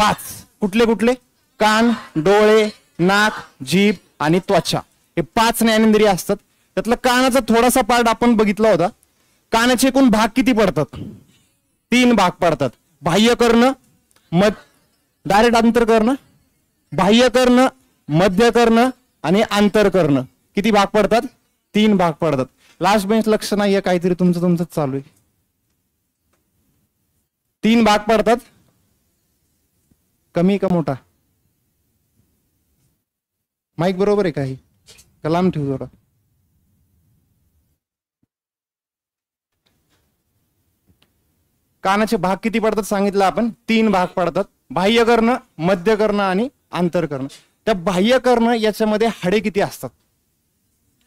5. कुठले कुठले? कान, डोळे, नाक, जीभ आणि त्वचा, हे 5 ज्ञानेंद्रिय असतात. त्यातलं कानाचा थोडासा पार्ट आपण बघितला होता. कानाचे एकूण भाग किती पडतात? 3 भाग पडतात. बाह्य कर्ण, डायरेक्ट अंतर्कर्ण, बाह्य कर्ण, मध्य कर्ण आणि आंतरकर्ण. किती भाग पडतात? 3 भाग पडतात. लास्ट बेंच लक्ष नाहीये, काहीतरी तुमचं चालू आहे. 3 भाग पडतात. कमी का मोठा? माईक बरोबर आहे काही? कलाम ठेवू जरा. कानाचे भाग किती पडतात सांगितलं आपण? 3 भाग पडतात. बाह्य कर्ण, मध्य कर्ण आणि आंतरकर्ण. त्या बाह्य कर्ण याच्यामध्ये हाडे किती असतात?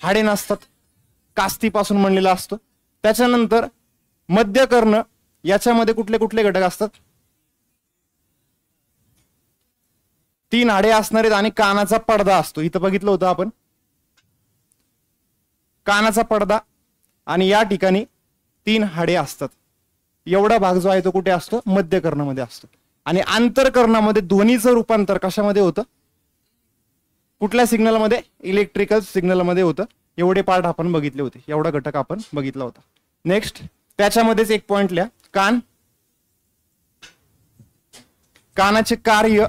हाडे नसतात, कास्तीपासून बनलेला असतो. त्याच्यानंतर मध्य कर्ण याच्यामध्ये कुठले कुठले घटक असतात? 3 हाडे असणार आहेत आणि कानाचा पडदा असतो. इथं बघितलं होतं आपण, कानाचा पडदा आणि या ठिकाणी 3 हाडे असतात. एवढा भाग जो आहे तो कुठे असतो? मध्य कर्णामध्ये असतो. आणि आंतरकर्णामध्ये ध्वनीचं रूपांतर कशामध्ये होतं? कुठल्या सिग्नलमध्ये? इलेक्ट्रिकल सिग्नलमध्ये होतं. एवढे पार्ट आपण बघितले होते, एवढा घटक आपण बघितला होता. नेक्स्ट त्याच्यामध्येच एक पॉइंट लिहा, कान. कानाचे कार्य,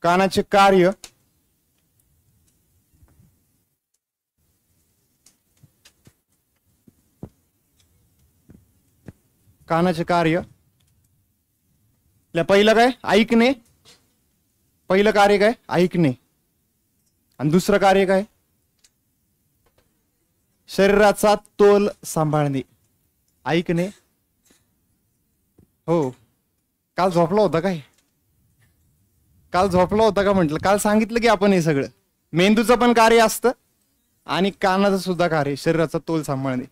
कानाचे कार्य पहिलं काय? ऐकणे. पहिलं कार्य काय? ऐकणे. आणि दुसरं कार्य काय? शरीराचा तोल सांभाळणे. ऐकणे. हो, काल झोपला होता काय? काल झोपला होता का म्हटलं? काल सांगितलं की आपण हे सगळं. मेंदूचं पण कार्य असतं आणि कानाचं सुद्धा कार्य, शरीराचा तोल सांभाळणे.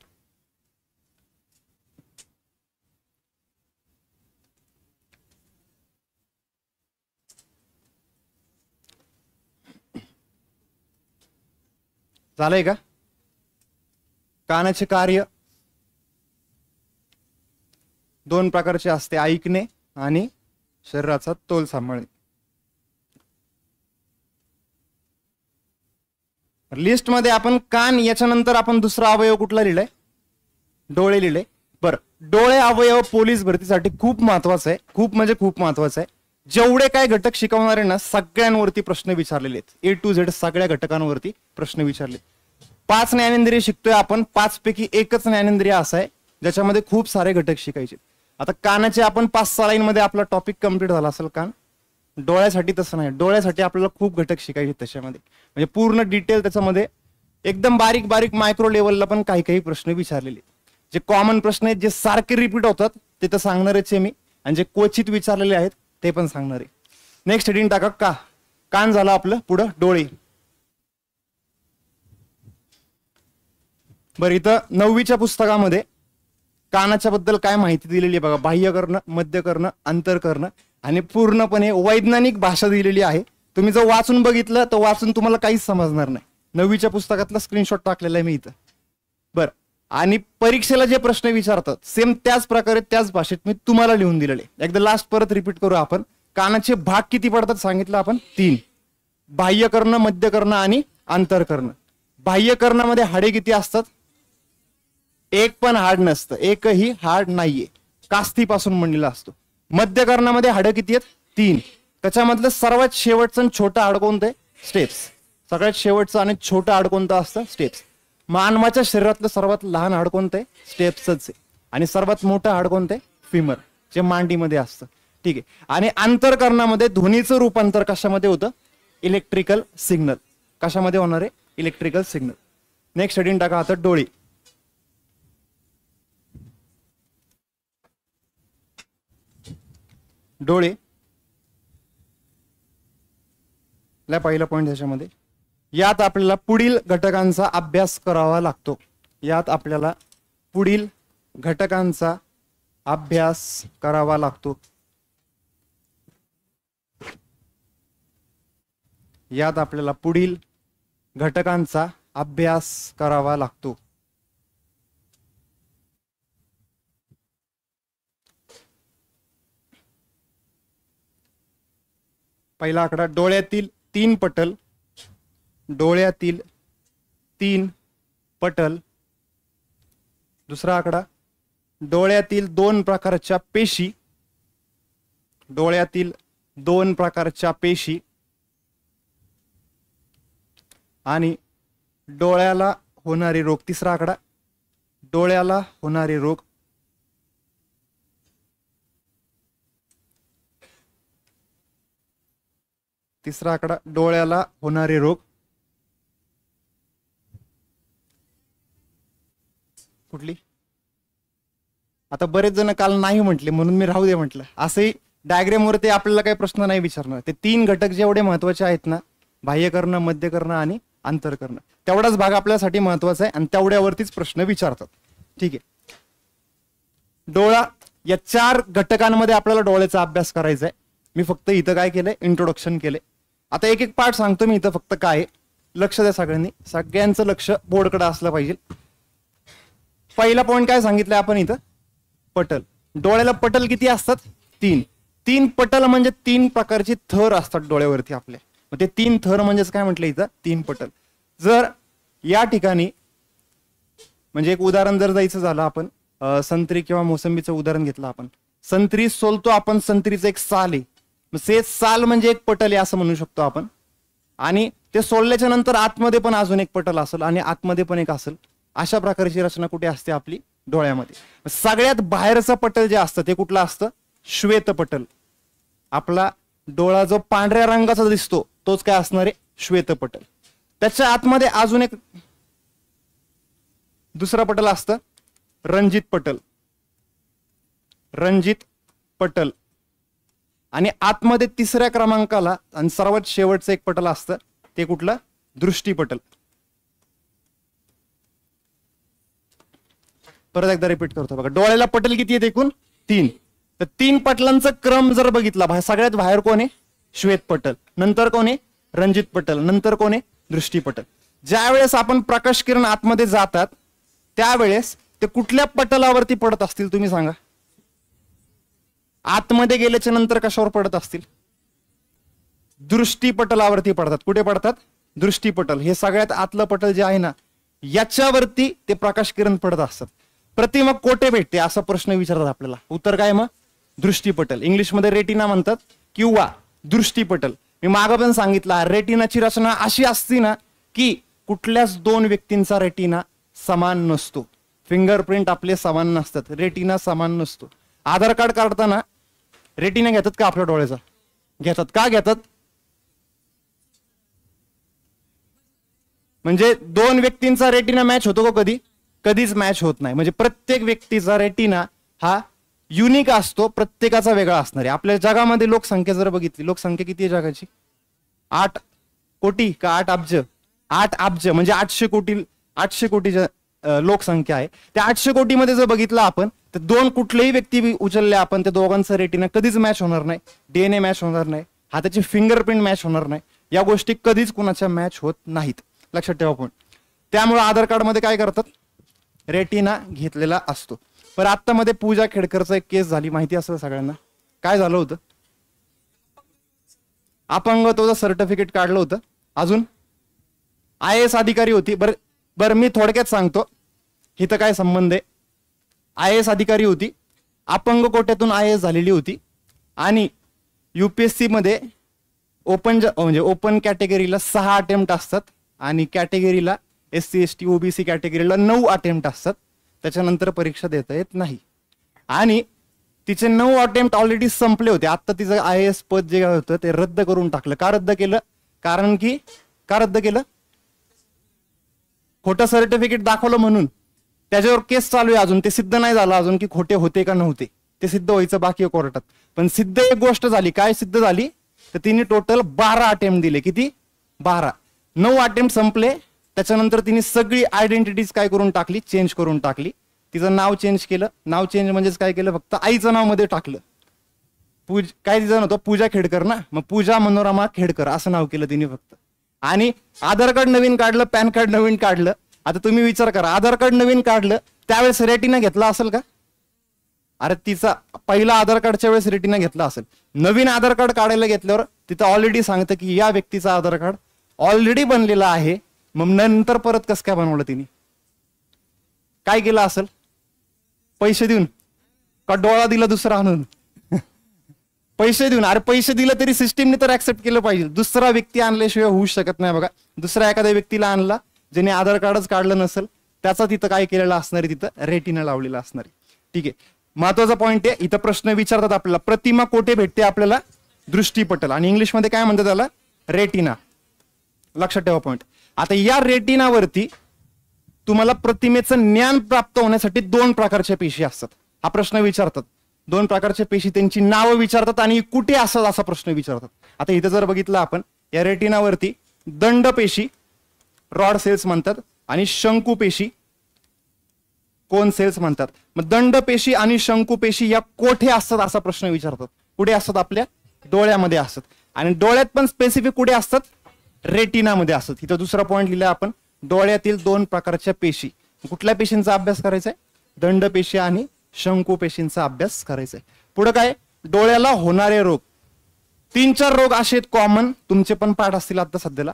झालंय का? कानाचे कार्य 2 प्रकारचे असते, ऐकणे आणि शरीराचा तोल सांभाळणे. लिस्ट मध्ये आपण कान, याच्यानंतर आपण दुसरा अवयव कुठला लिहिलाय? डोळे लिहिले. बरं, डोळे अवयव पोलीस भरतीसाठी खूप महत्वाचं आहे. खूप म्हणजे खूप महत्वाचं आहे. जेवढे काय घटक शिकवणारे ना, सगळ्यांवरती प्रश्न विचारलेले आहेत. A to Z सगळ्या घटकांवरती प्रश्न विचारले. 5 ज्ञानेंद्रिय शिकतोय आपण. 5 पैकी एकच ज्ञानेंद्रिय असं आहे ज्याच्यामध्ये खूप सारे घटक शिकायचे. आता कानाचे आपण 5-6 लाईन मध्ये आपला टॉपिक कम्प्लीट झाला असेल कान. डोळ्यासाठी तसं नाही. डोळ्यासाठी आपल्याला खूप घटक शिकायचे त्याच्यामध्ये, म्हणजे पूर्ण डिटेल त्याच्यामध्ये एकदम बारीक बारीक मायक्रो लेवलला पण काही काही प्रश्न विचारलेले. जे कॉमन प्रश्न आहेत, जे सारखे रिपीट होतात ते तर सांगणारच आहे मी, आणि जे क्वचित विचारलेले आहेत ते पण सांगणार आहे. नेक्स्ट हेडिंग टाका. कान झालं आपलं. पुढं डोळे. बरं, इथं 9वीच्या पुस्तकामध्ये कानाच्या बद्दल काय माहिती दिलेली आहे बघा. बाह्य कर्ण, मध्य कर्ण, आंतरकर्ण आणि पूर्णपणे वैज्ञानिक भाषा दिलेली आहे. तुम्ही जर वाचून बघितलं तर वाचून तुम्हाला काहीच समजणार नाही. 9वीच्या पुस्तकातला स्क्रीनशॉट टाकलेला आहे मी इथं. बरं, आणि परीक्षेला जे प्रश्न विचारतात सेम त्याच प्रकारे त्याच भाषेत मी तुम्हाला लिहून दिलेले. एकदा लास्ट परत रिपीट करू आपण. कानाचे भाग किती पडतात सांगितलं आपण? 3. बाह्य कर्ण, मध्य कर्ण आणि आंतरकर्ण. बाह्य कर्णामध्ये हाडे किती असतात? एक पण हाड नसतं, एकही हाड नाहीये, कास्तीपासून बनलेला असतो. मध्य कर्णामध्ये हाडं किती आहेत? 3. त्याच्यामधलं सर्वात शेवटचं छोटं हाड कोणतं आहे? स्टेप्स. सगळ्यात शेवटचं आणि छोटं हाड कोणतं असतं? स्टेप्स. मानवाच्या शरीरातलं सर्वात लहान हाड कोणतं आहे? स्टेप्सच आहे. आणि सर्वात मोठं हाड कोणतं आहे? फिमर, जे मांडीमध्ये असतं. ठीक आहे. आणि आंतरकर्णामध्ये ध्वनीचं रूपांतर कशामध्ये होतं? Electrical signal. कशामध्ये होणार आहे? Electrical signal. नेक्स्ट हेडिंग टाका आता डोळे. डोळे पहिला पॉइंट ह्याच्यामध्ये, यात आपल्याला पुढील घटकांचा अभ्यास करावा लागतो. यात आपल्याला पुढील घटकांचा अभ्यास करावा लागतो. यात आपल्याला पुढील घटकांचा अभ्यास करावा लागतो. पहिला आकडा डोळ्यातील 3 पटल, डोळ्यातील 3 पटल. दुसरा आकडा डोळ्यातील 2 प्रकारच्या पेशी, डोळ्यातील 2 प्रकारच्या पेशी. आणि डोळ्याला होणारे रोग. तिसरा आकडा डोळ्याला होणारे रोग. तिसरा आकडा डोळ्याला होणारे रोग. कुठली? आता बरेच जण काल नाही म्हटले म्हणून मी राहू दे म्हटलं. असंही डायग्राम वरती आपल्याला काही प्रश्न नाही विचारणार. ते 3 घटक जेवढे महत्वाचे आहेत ना, बाह्यकर्ण, मध्यकर्ण आणि अंतरकर्ण, तेवढाच भाग आपल्यासाठी महत्वाचा आहे आणि तेवढ्यावरतीच प्रश्न विचारतात. ठीक आहे. डोळा, या 4 घटकांमध्ये आपल्याला डोळ्याचा अभ्यास करायचा आहे. मी फक्त इथं काय केलंय, इंट्रोडक्शन केलंय. आता एक एक पार्ट सांगतो मी इथं. फक्त काय आहे लक्ष द्या सगळ्यांनी, सगळ्यांचं लक्ष बोर्डकडे असलं पाहिजे. पहिला पॉइंट काय सांगितलंय आपण इथं, पटल. डोळ्याला पटल किती असतात? 3 पटल म्हणजे 3 प्रकारचे थर असतात डोळ्यावरती आपल्या. मग ते 3 थर म्हणजेच काय म्हटलं इथं, 3 पटल. जर या ठिकाणी म्हणजे एक उदाहरण जर द्यायचं झालं, आपण संत्री किंवा मोसंबीचं उदाहरण घेतलं. आपण संत्री सोलतो, आपण संत्रीचं एक साल आहे, ते साल म्हणजे एक पटल आहे असं म्हणू शकतो आपण. आणि ते सोलल्याच्या नंतर आतमध्ये पण अजून एक पटल असेल आणि आतमध्ये पण एक असेल. अशा प्रकारची रचना कुठे असते आपली, डोळ्यामध्ये. सगळ्यात बाहेरचं पटल जे असतं ते कुठलं असतं, श्वेत पटल. आपला डोळा जो पांढऱ्या रंगाचा दिसतो तोच काय असणार आहे, श्वेत पटल. त्याच्या आतमध्ये अजून एक दुसरा पटल असतं, रंजित पटल. रंजित पटल. आणि आतमध्ये तिसऱ्या क्रमांकाला आणि सर्वात शेवटचं एक पटल असतं, ते कुठलं, दृष्टीपटल. परत एकदा रिपीट करतो बघा. डोळ्याला पटल किती आहेत एकूण, 3. तर 3 पटलांचा क्रम जर बघितला, सगळ्यात बाहेर कोण आहे, श्वेत पटल. नंतर कोण आहे, रंजित पटल. नंतर कोण आहे, दृष्टीपटल. ज्या वेळेस आपण प्रकाश किरण आतमध्ये जातात त्यावेळेस ते कुठल्या पटलावरती पडत असतील तुम्ही सांगा. आतमध्ये गेल्याच्या नंतर कशावर पडत असतील, दृष्टीपटलावरती पडतात. कुठे पडतात, दृष्टीपटल. हे सगळ्यात आतलं पटल जे आहे ना, याच्यावरती ते प्रकाश किरण पडत असतात. प्रतिमा कोठे भेटते असा प्रश्न विचारतात आपल्याला. उत्तर काय मग, दृष्टीपटल. इंग्लिशमध्ये रेटिना म्हणतात किंवा दृष्टीपटल. मी मागं पण सांगितलं, रेटिनाची रचना अशी असते ना की कुठल्याच 2 व्यक्तींचा रेटिना समान नसतो. फिंगरप्रिंट आपले समान नसतात, रेटिना समान नसतो. आधार कार्ड काढताना रेटिना घेतात का आपल्या डोळ्याचा, घेतात. का घेतात, म्हणजे 2 व्यक्तींचा रेटिना मॅच होतो का कधी, कधीच मॅच होत नाही. म्हणजे प्रत्येक व्यक्तीचा रेटिना हा युनिक असतो, प्रत्येकाचा वेगळा असणार आहे. आपल्या जगामध्ये लोकसंख्या जर बघितली, लोकसंख्या किती आहे जगाची, 8 कोटी का 8 अब्ज, 8 अब्ज म्हणजे 800 कोटी लोकसंख्या आहे. त्या 800 कोटीमध्ये जर बघितलं आपण, तर 2 कुठलेही व्यक्ती उचलले आपण, त्या दोघांचा रेटिना कधीच मॅच होणार नाही. डीएनए मॅच होणार नाही, हाताची फिंगरप्रिंट मॅच होणार नाही. या गोष्टी कधीच कुणाच्या मॅच होत नाहीत, लक्षात ठेवा पण. त्यामुळे आधार कार्ड मध्ये काय करतात, रेटिना घेतलेला असतो. पण आता मध्ये पूजा खेडकरचा एक केस झाली, माहिती असेल सगळ्यांना. काय झालं होतं, अपंगत्वाचं सर्टिफिकेट काढलं होतं. अजून IAS अधिकारी होती. बरं मी थोडक्यात सांगतो इथं काय संबंध आहे. IAS अधिकारी होती, अपंग कोट्यातून IAS झालेली होती आणि UPSC मध्ये ओपन कॅटेगरीला 6 अटेम्प्ट असतात आणि कॅटेगरीला SC ST OBC कॅटेगरीला 9 अटेम्प्ट असतात. त्याच्यानंतर परीक्षा देता येत नाही. आणि तिचे 9 अटेम्प्ट ऑलरेडी संपले होते. आता तिचं IAS पद जे होतं ते रद्द करून टाकलं. का रद्द केलं, कारण की का रद्द केलं, खोटं सर्टिफिकेट दाखवलं म्हणून. त्याच्यावर केस चालू आहे अजून, ते सिद्ध नाही झालं अजून की खोटे होते का नव्हते, ते सिद्ध व्हायचं बाकी आहे कोर्टात. पण सिद्ध एक गोष्ट झाली. काय सिद्ध झाली, तर तिने टोटल 12 अटेम्प्ट दिले. किती, 12. 9 अटेम्प्ट संपले. त्याच्यानंतर तिने सगळी आयडेंटिटीज काय करून टाकली, चेंज करून टाकली. तिचं नाव चेंज केलं. नाव चेंज म्हणजेच काय केलं, फक्त आईचं नाव मध्ये टाकलं. काय तिचं नव्हतं, पूजा खेडकर ना, मग पूजा मनोरमा खेडकर असं नाव केलं तिने फक्त. आणि आधार कार्ड नवीन काढलं, पॅन कार्ड नवीन काढलं. आता तुम्ही विचार करा, आधार कार्ड नवीन काढलं त्यावेळेस रेटिना घेतला असेल का, अरे तिचा पहिला आधार कार्डच्या वेळेस रेटिना घेतला असेल. नवीन आधार कार्ड काढायला घेतल्यावर तिथं ऑलरेडी सांगतं की या व्यक्तीचं आधार कार्ड ऑलरेडी बनलेलं आहे, मग नंतर परत कसं काय बनवलं तिने? काय केलं असेल? पैसे देऊन का डोळा दिला दुसरा आणून? पैसे देऊन. अरे पैसे दिले तरी सिस्टीमने तर ऍक्सेप्ट केलं पाहिजे. दुसरा व्यक्ती आणल्याशिवाय होऊ शकत नाही बघा. दुसऱ्या एखाद्या व्यक्तीला आणला ज्याने आधार कार्डच काढलं नसेल, त्याचा तिथं काय केलेलं असणार आहे? तिथं रेटिना लावलेला असणार आहे. ठीक आहे, महत्वाचा पॉईंट आहे. इथं प्रश्न विचारतात आपल्याला, प्रतिमा कोठे भेटते आपल्याला? दृष्टीपटल. आणि इंग्लिशमध्ये काय म्हणतात त्याला? रेटिना. लक्षात ठेवा पॉईंट. आता या रेटिनावरती तुम्हाला प्रतिमेचं ज्ञान प्राप्त होण्यासाठी 2 प्रकारच्या पेशी असतात. हा प्रश्न विचारतात. 2 प्रकारच्या पेशी, त्यांची नावं विचारतात आणि कुठे असतात असा प्रश्न विचारतात. आता इथं जर बघितलं आपण, या रेटिनावरती दंड पेशी, रॉड सेल्स म्हणतात, आणि शंकू पेशी, कोन सेल्स म्हणतात. मग दंड पेशी आणि शंकू पेशी या कोठे असतात असा प्रश्न विचारतात. कुठे असतात? आपल्या डोळ्यामध्ये असतात. आणि डोळ्यात पण स्पेसिफिक कुठे असतात? रेटिनामध्ये असतात. इथं दुसरा पॉईंट लिहिला आपण, डोळ्यातील 2 प्रकारच्या पेशी. कुठल्या पेशींचा अभ्यास करायचा आहे? दंड पेशी आणि शंकू पेशींचा अभ्यास करायचा आहे. पुढे काय? डोळ्याला होणारे रोग. 3-4 रोग असे आहेत कॉमन, तुमचे पण पाठ असतील आता सध्याला.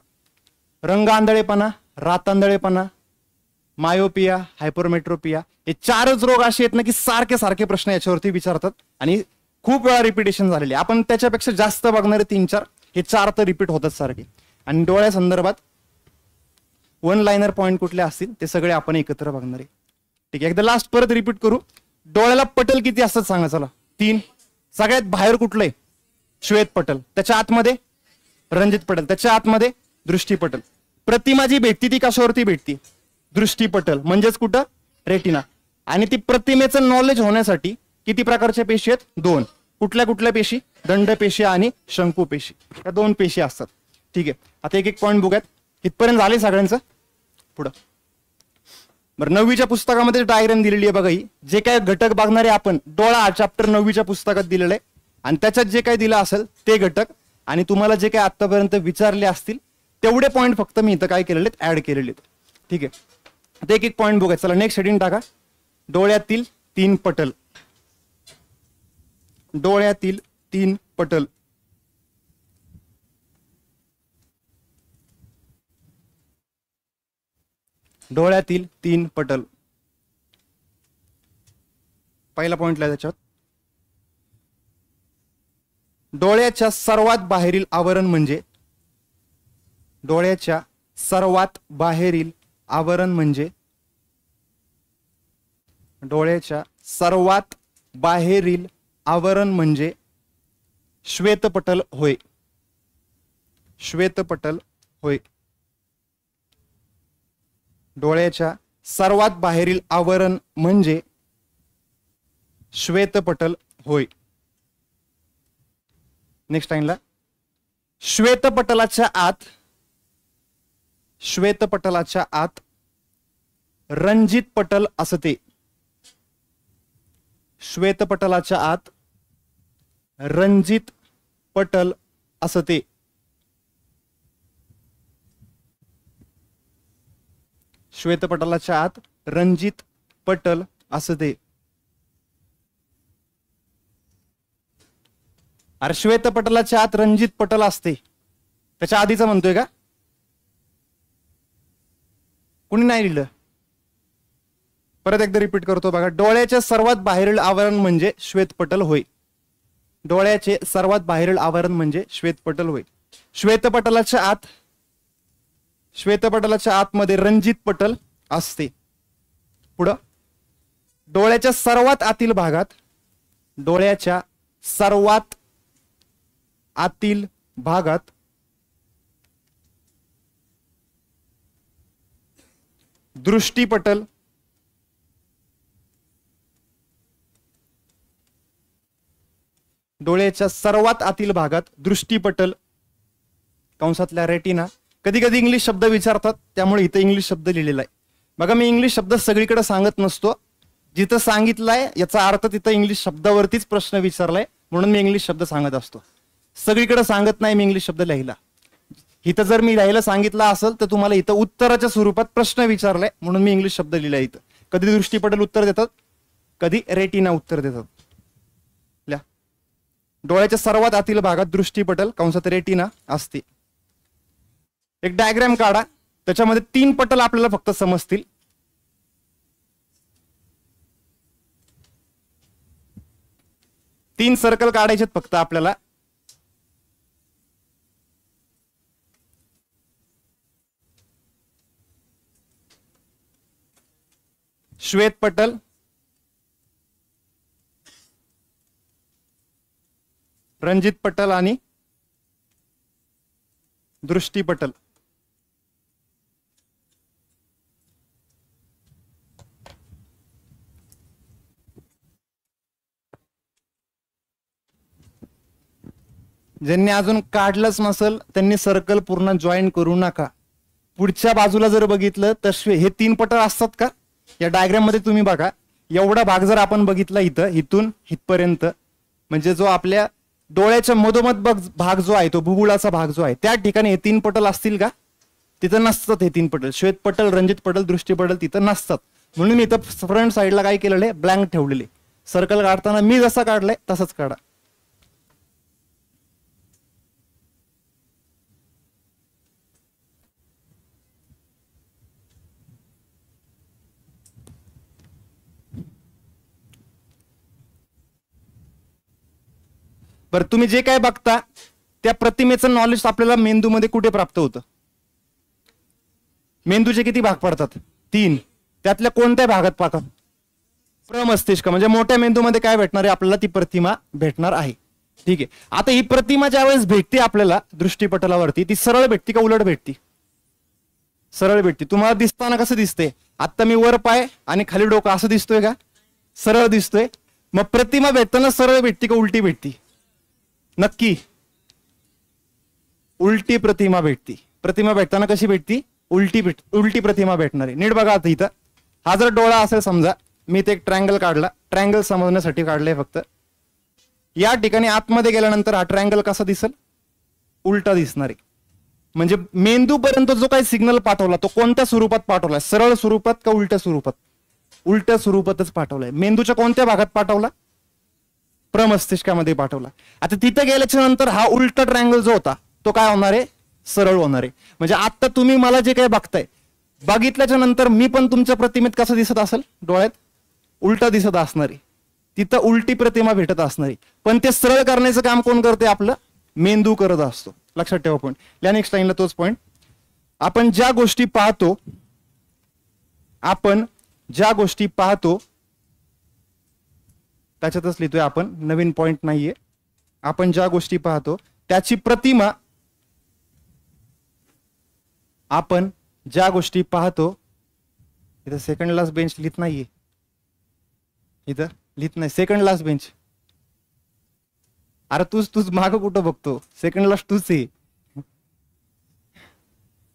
रंग आंधळेपणा, रात आंधळेपणा, मायोपिया, हायपरमेट्रोपिया, हे 4च रोग असे आहेत ना की सारखे सारखे प्रश्न याच्यावरती विचारतात आणि खूप वेळा रिपिटेशन झालेले. आपण त्याच्यापेक्षा जास्त बघणारे 3-4, हे 4 तर रिपीट होतात सारखे. आणि डोळ्या संदर्भात 1 लाइनर पॉईंट कुठले असतील ते सगळे आपण एकत्र बघणार आहे. ठीक आहे, एकदा लास्ट परत रिपीट करू. डोळ्याला पटल किती असतात सांगा चला? 3. सगळ्यात बाहेर कुठलंय? श्वेत पटल. त्याच्या आतमध्ये रंजित पटल. त्याच्या आतमध्ये दृष्टीपटल. प्रतिमा जी भेटती ती कशावरती भेटती? दृष्टीपटल, म्हणजेच कुठं? रेटिना. आणि ती प्रतिमेचं नॉलेज होण्यासाठी किती प्रकारच्या पेशी आहेत? 2. कुठल्या कुठल्या पेशी? दंड पेशी आणि शंकू पेशी. या 2 पेशी असतात. ठीक आहे, आता एक एक पॉईंट बघूयात. इथपर्यंत झाले सगळ्यांचं? पुढं बरं, 9वीच्या पुस्तकामध्ये डायग्राम दिलेली आहे बघा. ही जे काय घटक बघणारे आपण, डोळा चॅप्टर 9वीच्या पुस्तकात दिलेलं आहे आणि त्याच्यात जे काय दिलं असेल ते घटक आणि तुम्हाला जे काय आतापर्यंत विचारले असतील तेवढे पॉईंट फक्त मी इथं काय केलेले आहेत? ऍड केलेले आहेत. ठीक आहे, आता एक एक पॉईंट बघूया. चला नेक्स्ट हेडिंग टाका. डोळ्यातील 3 पटल. डोळ्यातील 3 पटल. डोळ्यातील 3 पटल. पहिला पॉइंट लिहा त्याच्यात. डोळ्याच्या सर्वात बाहेरील आवरण म्हणजे, डोळ्याच्या सर्वात बाहेरील आवरण म्हणजे, डोळ्याच्या सर्वात बाहेरील आवरण म्हणजे श्वेतपटल होय. श्वेतपटल होय. डोळ्याच्या सर्वात बाहेरील आवरण म्हणजे श्वेतपटल होय. नेक्स्ट लाईनला, श्वेतपटलाच्या आत, श्वेतपटलाच्या आत रंजित पटल असते. श्वेतपटलाच्या आत रंजित पटल असते. श्वेतपटलाच्या आत रंजित पटल असते. अरे श्वेतपटलाच्या आत रंजित पटल असते, त्याच्या आधीच म्हणतोय का? कुणी नाही लिहिलं? परत एकदा रिपीट करतो बघा. डोळ्याच्या सर्वात बाहेरील आवरण म्हणजे श्वेतपटल होय. डोळ्याचे सर्वात बाहेरील आवरण म्हणजे श्वेतपटल होय. श्वेतपटलाच्या आत, श्वेतपटलाच्या आतमध्ये रंजित पटल असते. पुढं, डोळ्याच्या सर्वात आतील भागात, डोळ्याच्या सर्वात आतील भागात दृष्टीपटल, डोळ्याच्या सर्वात आतील भागात दृष्टीपटल कंसातल्या रेटिना. कधी कधी इंग्लिश शब्द विचारतात त्यामुळे इथं इंग्लिश शब्द लिहिलेला आहे बघा. मी इंग्लिश शब्द सगळीकडे सांगत नसतो, जिथं सांगितलाय याचा अर्थ तिथं इंग्लिश शब्दावरतीच प्रश्न विचारलाय म्हणून मी इंग्लिश शब्द सांगत असतो. सगळीकडे सांगत नाही मी इंग्लिश शब्द लिहायला. इथं जर मी लिहायला सांगितलं असेल तर तुम्हाला इथं उत्तराच्या स्वरूपात प्रश्न विचारलाय म्हणून मी इंग्लिश शब्द लिहिलाय. इथं कधी दृष्टीपटल उत्तर देतात, कधी रेटिना उत्तर देतात. डोळ्याच्या सर्वात आतील भागात दृष्टीपटल कंसात रेटिना असते. एक डायग्राम काढा, त्याच्यामध्ये 3 पटल आपल्याला फक्त समजतील. तीन सर्कल काढायचे फक्त आपल्याला. श्वेत पटल, रंजित पटल आणि दृष्टीपटल. ज्यांनी अजून काढलंच नसेल त्यांनी सर्कल पूर्ण जॉईन करू नका. पुढच्या बाजूला जर बघितलं तर हे 3 पटल असतात का या डायग्राम मध्ये तुम्ही बघा. एवढा भाग जर आपण बघितला इथं, इथून इथपर्यंत, म्हणजे जो आपल्या डोळ्याच्या मधोमध भाग जो आहे तो बुबुळाचा भाग जो आहे, त्या ठिकाणी हे 3 पटल असतील का? तिथं नसतात हे 3 पटल. श्वेत पटल, रंजित पटल, दृष्टीपटल तिथं नसतात. म्हणून इथं फ्रंट साईडला काय केलेलं आहे, ब्लँक ठेवलेले. सर्कल काढताना मी जसा काढलाय तसंच काढा. बरं, तुम्ही जे काय बघता त्या प्रतिमेचं नॉलेज आपल्याला मेंदूमध्ये कुठे प्राप्त होतं? मेंदूचे किती भाग पडतात? 3. त्यातल्या कोणत्या भागात पाहतात? प्रमस्तिष्क. म्हणजे मोठ्या मेंदूमध्ये काय भेटणार आहे आपल्याला? ती प्रतिमा भेटणार आहे. ठीक आहे. आता ही प्रतिमा ज्यावेळेस भेटते आपल्याला दृष्टीपटलावरती, ती सरळ भेटते का उलट भेटते? सरळ भेटते. तुम्हाला दिसताना कसं दिसते? आता मी वर पाय आणि खाली डोकं असं दिसतोय का? सरळ दिसतोय. मग प्रतिमा भेटताना सरळ भेटते का उलटी भेटते? नक्की उलटी प्रतिमा भेटती. प्रतिमा भेटताना कशी भेटती? उलटी प्रतिमा भेटणार आहे. नीट बघा. आता इथं हा जर डोळा असेल समजा, मी ते एक ट्रायंगल काढला, ट्रायंगल समजण्यासाठी काढलंय फक्त. या ठिकाणी आतमध्ये गेल्यानंतर हा ट्रायंगल कसा दिसेल? उलटा दिसणार आहे. म्हणजे मेंदू पर्यंत जो काही सिग्नल पाठवला तो कोणत्या स्वरूपात पाठवलाय? सरळ स्वरूपात का उलट्या स्वरूपात? उलट्या स्वरूपातच पाठवलाय. मेंदूच्या कोणत्या भागात पाठवला? प्रमस्तिष्कामध्ये पाठवला. आता तिथे गेल्याच्या नंतर हा उलटा ट्रायंगल जो होता तो काय होणार आहे? सरळ होणार आहे. म्हणजे आता तुम्ही मला जे काही बघताय, बघितल्याच्या नंतर मी पण तुमच्या प्रतिमेत कसं दिसत असेल? डोळ्यात उलटा दिसत असणार आहे. तिथं उलटी प्रतिमा भेटत असणार आहे. पण ते सरळ करण्याचं काम कोण करते? आपलं मेंदू करत असतो. लक्षात ठेवा पॉईंट. या नेक्स्ट लाईनला तोच पॉईंट. आपण ज्या गोष्टी पाहतो त्याच्यातच लिहितोय आपण, नवीन पॉइंट नाहीये. आपण ज्या गोष्टी पाहतो त्याची प्रतिमा, आपण ज्या गोष्टी पाहतो, इथं सेकंड लास्ट बेंच लिहित नाहीये, इथं लिहित नाही सेकंड लास्ट बेंच. अरे तूच माग कुठं बघतो? सेकंड लास्ट तूच आहे.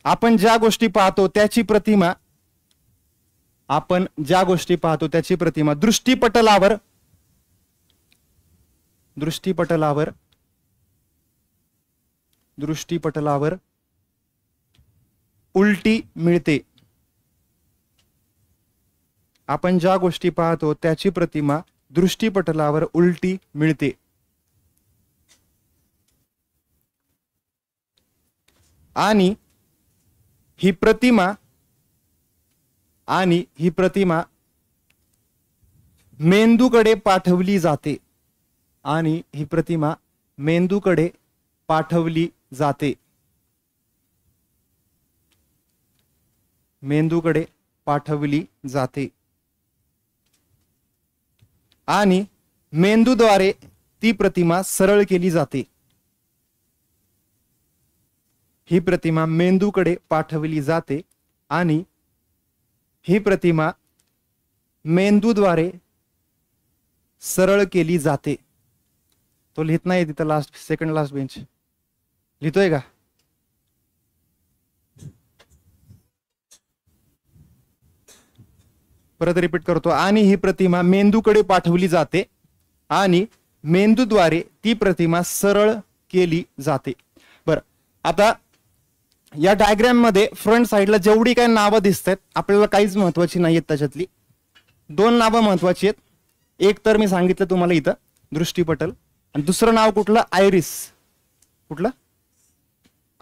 आपण ज्या गोष्टी पाहतो त्याची प्रतिमा, आपण ज्या गोष्टी पाहतो त्याची प्रतिमा दृष्टीपटलावर उलटी मिळते. आपण ज्या गोष्टी पाहतो त्याची प्रतिमा दृष्टीपटलावर उलटी मिळते. आणि ही प्रतिमा मेंदूकडे पाठवली जाते. आणि ही प्रतिमा मेंदूकडे पाठवली जाते. मेंदूकडे पाठवली जाते. आणि मेंदूद्वारे ती प्रतिमा सरळ केली जाते. ही प्रतिमा मेंदूकडे पाठवली जाते आणि ही प्रतिमा मेंदूद्वारे सरळ केली जाते. तो लिहित नाही तिथं, लास्ट सेकंड लास्ट बेंच लिहितोय का? परत रिपीट करतो. आणि ही प्रतिमा मेंदूकडे पाठवली जाते आणि मेंदूद्वारे ती प्रतिमा सरळ केली जाते. बरं, आता या डायग्राम मध्ये फ्रंट साइडला जेवढी काही नावं दिसतात आपल्याला काहीच महत्वाची नाही आहेत. त्याच्यातली 2 नावं महत्वाची आहेत. एक तर मी सांगितलं तुम्हाला इथं दृष्टीपटल, आणि दुसरं नाव कुठलं? आयरिस. कुठलं?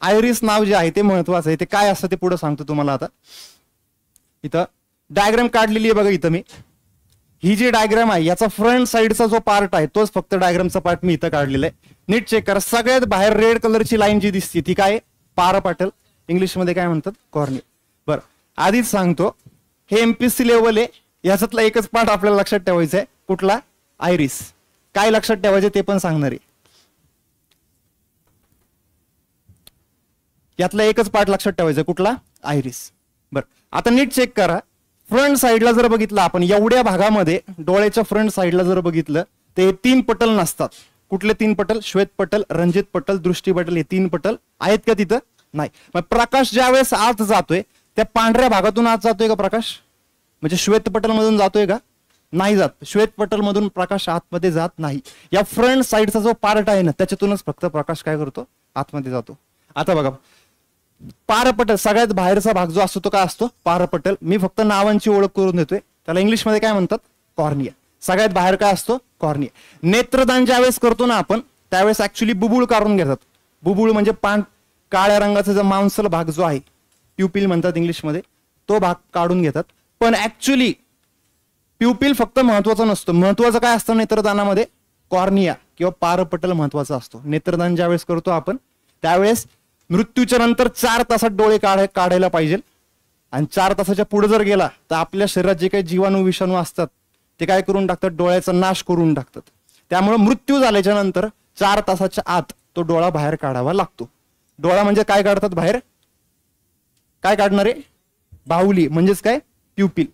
आयरिस नाव जे आहे ते महत्वाचं आहे. ते काय असतं ते पुढे सांगतो तुम्हाला. आता इथं डायग्राम काढलेली आहे बघा. इथं मी ही जी डायग्राम आहे याचा फ्रंट साइडचा जो पार्ट आहे तोच फक्त डायग्रामचा पार्ट मी इथं काढलेला आहे. नीट चेक करा. सगळ्यात बाहेर रेड कलरची लाईन जी दिसते ती काय? पारपटल. इंग्लिशमध्ये काय म्हणतात? कॉर्निया. बरं, आधीच सांगतो हे एमपीसी लेवल आहे. याच्यातला एकच पार्ट आपल्याला लक्षात ठेवायचा आहे. कुठला? आयरिस. काय लक्षात ठेवायचे ते पण सांगणार आहे. यातला एकच पार्ट लक्षात ठेवायचा. कुठला? आयरिस. बरं, आता नीट चेक करा. फ्रंट साइडला जर बघितलं आपण एवढ्या भागामध्ये डोळ्याच्या फ्रंट साइडला जर बघितलं ते 3 पटल नसतात. कुठले 3 पटल? श्वेत पटल, रंजित पटल, दृष्टी पटल. हे 3 पटल आहेत का तिथं? नाही. मग प्रकाश ज्या वेळेस आत जातोय त्या पांढऱ्या भागातून आत जातोय का प्रकाश? म्हणजे श्वेत पटल मधून जातोय का? नाही जात. श्वेत पटल मधून प्रकाश आतमध्ये जात नाही. या फ्रंट साइडचा जो पार्ट आहे ना त्याच्यातूनच फक्त प्रकाश काय करतो? आतमध्ये जातो. आता बघा पारपटल सगळ्यात बाहेरचा भाग जो असतो तो काय असतो? पारपटल. मी फक्त नावांची ओळख करून देतोय. त्याला इंग्लिशमध्ये काय म्हणतात? कॉर्निया. सगळ्यात बाहेर काय असतो? कॉर्निया. नेत्रदान ज्यावेळेस करतो ना आपण त्यावेळेस ऍक्च्युली बुबुळ काढून घेतात. बुबुळ म्हणजे काळ्या रंगाचा जो मांसल भाग जो आहे प्युपिल म्हणतात इंग्लिशमध्ये, तो भाग काढून घेतात. पण ऍक्च्युली प्युपिल फक्त महत्वाचा नसतो. महत्वाचं काय असतं नेत्रदानामध्ये? कॉर्निया किंवा पारपटल महत्वाचा असतो. नेत्रदान ज्यावेळेस करतो आपण त्यावेळेस मृत्यूच्या नंतर 4 तासात डोळे काढायला पाहिजे. आणि 4 तासाच्या पुढे जर गेला तर आपल्या शरीरात जे काही जीवाणू विषाणू असतात ते काय करून टाकतात? डोळ्याचा नाश करून टाकतात. त्यामुळे मृत्यू झाल्याच्या नंतर 4 तासाच्या आत तो डोळा बाहेर काढावा लागतो. डोळा म्हणजे काय काढतात बाहेर? काय काढणारे? बाहुली म्हणजेच काय? प्युपिल.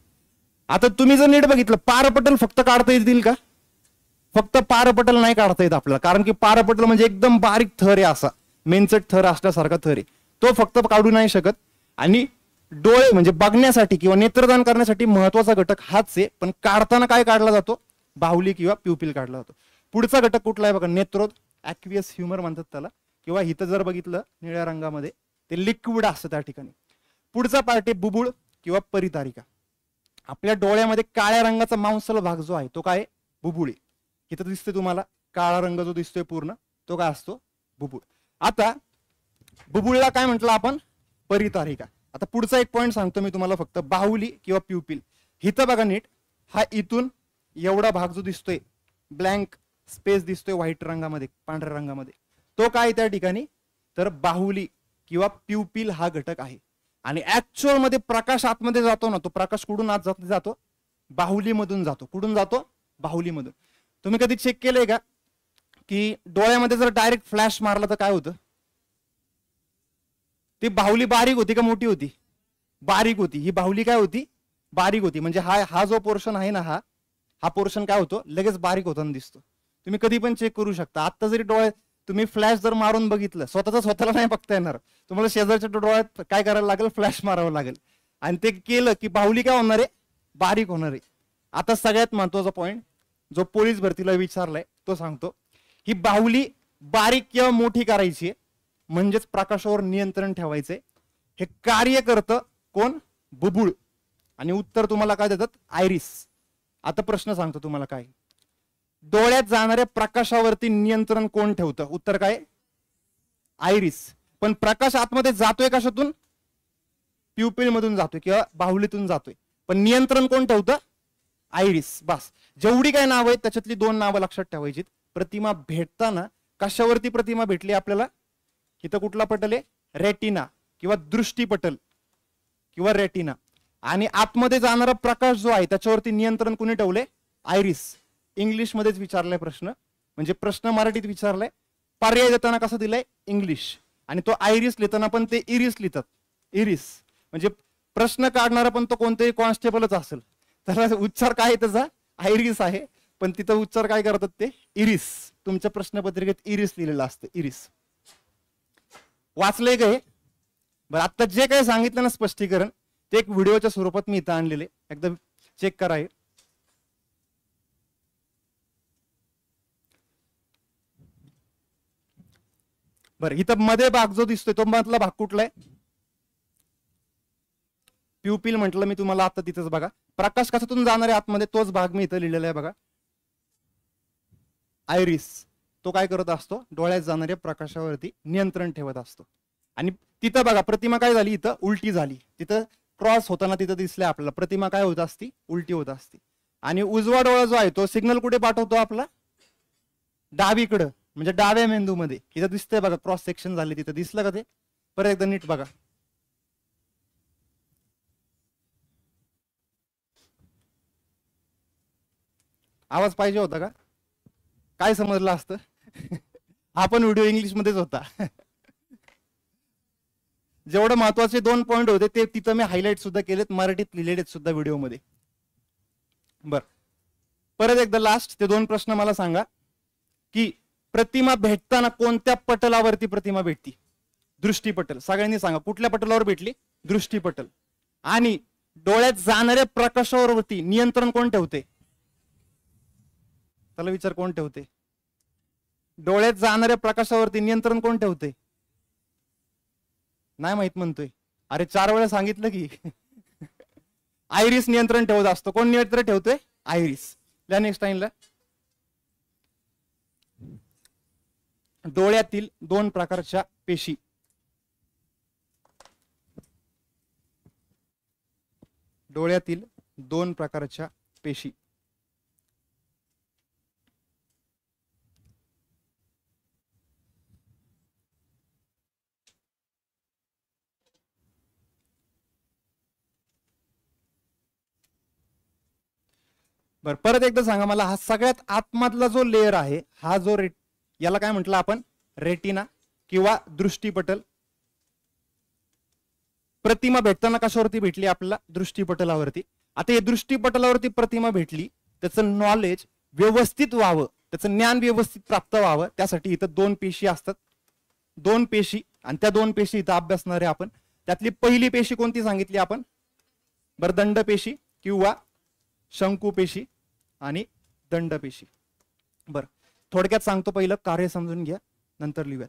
आता तुम्ही जर नीट बघितलं पारपटल फक्त काढता येतील का? फक्त पारपटल नाही काढता येत आपल्याला. कारण की पारपटल म्हणजे एकदम बारीक थर आहे, असा मेनचट थर असल्यासारखा थर आहे. तो फक्त काढू नाही शकत. आणि डोळे म्हणजे बघण्यासाठी किंवा नेत्रदान करण्यासाठी महत्वाचा घटक हाच आहे. पण काढताना काय काढला जातो? बाहुली किंवा प्युपिल काढला जातो. पुढचा घटक कुठला आहे बघा? नेत्रोद. ऍक्वियस ह्युमर म्हणतात त्याला. किंवा इथं जर बघितलं निळ्या रंगामध्ये ते लिक्विड असतं त्या ठिकाणी. पुढचा पार्ट आहे बुबुळ किंवा परितारिका. आपल्या डोळ्यामध्ये काळ्या रंगाचा मांसल भाग जो आहे तो काय? बुबुळ. इथं दिसतोय तुम्हाला काळा रंग जो दिसतोय पूर्ण तो काय असतो? बुबुळ. आता बुबुळला काय म्हटलं आपण? परितारिका. आता पुढचा एक पॉईंट सांगतो मी तुम्हाला फक्त. बाहुली किंवा प्युपिल. इथं बघा नीट. हा इथून एवढा भाग जो दिसतोय ब्लँक स्पेस दिसतोय व्हाईट रंगामध्ये पांढऱ्या रंगामध्ये तो काय त्या ठिकाणी? तर बाहुली किंवा प्युपिल हा घटक आहे. आणि ऍक्च्युअल मध्ये प्रकाश आतमध्ये जातो ना तो प्रकाश कुठून आत जातो? बाहुलीमधून जातो. कुठून जातो? बाहुलीमधून. तुम्ही कधी चेक केलंय का की डोळ्यामध्ये जर डायरेक्ट फ्लॅश मारला तर काय होतं? ती बाहुली बारीक होती का मोठी होती? बारीक होती. ही बाहुली काय होती? बारीक होती. म्हणजे हा जो पोर्शन आहे ना हा पोर्शन काय होतो? लगेच बारीक होताना दिसतो. तुम्ही कधी पण चेक करू शकता. आता जरी डोळ्यात तुम्ही फ्लॅश जर मारून बघितलं स्वतःला नाही बघता येणार. तुम्हाला शेजारच्या डोळ्यात काय करायला लागेल? फ्लॅश मारावं लागेल. आणि ते केलं की बाहुली काय होणार आहे? बारीक होणार आहे. आता सगळ्यात महत्वाचा पॉईंट जो पोलीस भरतीला विचारलाय तो सांगतो. ही बाहुली बारीक किंवा मोठी करायची म्हणजेच प्रकाशावर नियंत्रण ठेवायचंय. हे कार्य करतं कोण? बुबुळ. आणि उत्तर तुम्हाला काय देतात? आयरिस. आता प्रश्न सांगतो तुम्हाला काय? डोळ्यात जाणाऱ्या प्रकाशावरती नियंत्रण कोण ठेवतं? उत्तर काय? आयरिस. पण प्रकाश आतमध्ये जातोय कशातून? प्युपिल मधून जातोय किंवा बाहुलीतून जातोय. पण नियंत्रण कोण ठेवतं? आयरिस. बस. जेवढी काय नावं आहेत त्याच्यातली 2 नावं लक्षात ठेवायची. प्रतिमा भेटताना कशावरती प्रतिमा भेटली आपल्याला? इथं कुठला पटल आहे? रेटिना किंवा दृष्टीपटल किंवा रेटिना. आणि आतमध्ये जाणारा प्रकाश जो आहे त्याच्यावरती नियंत्रण कुणी ठेवले? आयरिस. इंग्लिश मध्येच विचारलाय प्रश्न. म्हणजे प्रश्न मराठीत विचारलाय. पर्याय देताना कसं दिलाय? इंग्लिश. आणि तो आयरिस लिहिताना पण ते इरिस लिहितात. इरिस म्हणजे प्रश्न काढणारा पण तो कोणतेही कॉन्स्टेबलच असेल त्याला उच्चार काय आहे त्याचा? आयरिस आहे. पण तिथं उच्चार काय करतात ते? इरिस. तुमच्या प्रश्नपत्रिकेत इरिस लिहिलेलं असतं. इरिस. वाचलंय का हे? बरं, आता जे काही सांगितलं ना स्पष्टीकरण ते एक व्हिडिओच्या स्वरूपात मी इथं आणलेले. एकदा चेक करा. हे बरं, इथं मध्ये भाग जो दिसतोय तो मधला भाग कुठला आहे? प्युपिल म्हटलं मी तुम्हाला आता. तिथंच बघा प्रकाश कशातून जाणार आहे आतमध्ये तोच भाग मी इथं लिहिलेला आहे बघा. आयरिस. तो काय करत असतो, डोळ्यात जाणाऱ्या प्रकाशावरती नियंत्रण ठेवत असतो. आणि तिथं बघा प्रतिमा काय झाली, इथं उलटी झाली, तिथं क्रॉस होताना तिथं दिसलंय आपल्याला, प्रतिमा काय होत असती, उलटी होत असती. आणि उजवा डोळा जो आहे तो सिग्नल कुठे पाठवतो आपला, डावीकडं, म्हणजे डाव्या मेंदूमध्ये. इथं दिसतंय बघा क्रॉस सेक्शन झाले, तिथं दिसलं का ते, परत एकदा नीट बघा. आवाज पाहिजे होता का, काय समजलं असतं हा पण व्हिडिओ इंग्लिश मध्येच होता जेवढं महत्वाचे 2 पॉइंट होते ते तिथं मी हायलाइट सुद्धा केलेत, मराठीत लिहिलेले सुद्धा व्हिडिओमध्ये. बर, परत एकदा लास्ट ते 2 प्रश्न मला सांगा की प्रतिमा भेटताना कोणत्या पटलावरती प्रतिमा भेटती. दृष्टीपटल, सगळ्यांनी सांगा कुठल्या पटलावर भेटली, दृष्टीपटल. आणि डोळ्यात जाणाऱ्या प्रकाशावरती नियंत्रण कोण ठेवते, त्याला विचार, कोण ठेवते, डोळ्यात जाणाऱ्या प्रकाशावरती नियंत्रण कोण ठेवते, नाही माहित म्हणतोय, अरे 4 वेळा सांगितलं की आयरिस नियंत्रण ठेवत असतो. कोण नियंत्रण ठेवतोय, आयरिस. या नेक्स्ट टाइमला, डोळ्यातील 2 प्रकारच्या पेशी, डोळ्यातील 2 प्रकारच्या पेशी. बर, परत एकदा सांगा मला, हा सगळ्यात आतमधला जो लेअर आहे, हा जो याला काय म्हटलं आपण, रेटिना किंवा दृष्टीपटल. प्रतिमा भेटताना कशावरती भेटली आपल्याला, दृष्टीपटलावरती. आता हे दृष्टीपटलावरती प्रतिमा भेटली, त्याचं नॉलेज व्यवस्थित व्हावं, त्याचं ज्ञान व्यवस्थित प्राप्त व्हावं, त्यासाठी इथं 2 पेशी असतात, 2 पेशी. आणि त्या 2 पेशी इथं अभ्यासणार आहे आपण. त्यातली पहिली पेशी कोणती सांगितली आपण, बर, दंडपेशी किंवा शंकुपेशी आणि दंडपेशी. बरं, थोडक्यात सांगतो, पहिलं कार्य समजून घ्या, नंतर लिहूयात.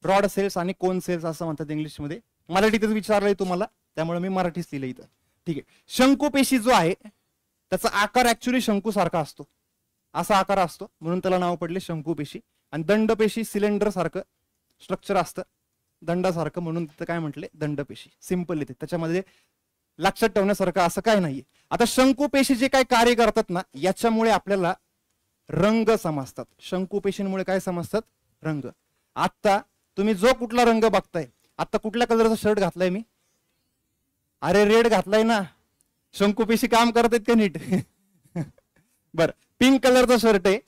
रॉड सेल्स आणि कोन सेल्स असं म्हणतात इंग्लिशमध्ये, मराठीतच विचारलंय तुम्हाला त्यामुळे मी मराठीच लिहिलं इथं. ठीक आहे, शंकुपेशी जो आहे त्याचा आकार ऍक्च्युली शंकू सारखा असतो, असा आकार असतो, म्हणून त्याला नाव पडले शंकुपेशी. आणि दंडपेशी सिलेंडर सारखं स्ट्रक्चर असतं, दंडासारखं, म्हणून तिथं काय म्हटले, दंडपेशी. सिंपल येते, त्याच्यामध्ये लक्षात ठेवण्यासारखं असं काय नाहीये. आता शंकुपेशी जे काय कार्य करतात ना, याच्यामुळे आपल्याला रंग समजतात. शंकुपेशींमुळे काय समजतात, रंग. आता तुम्ही जो कुठला रंग बघताय, आता कुठल्या कलरचा शर्ट घातलाय मी, अरे रेड घातलाय ना, शंकुपेशी काम करतात का नीट बर, पिंक कलरचा शर्ट आहे,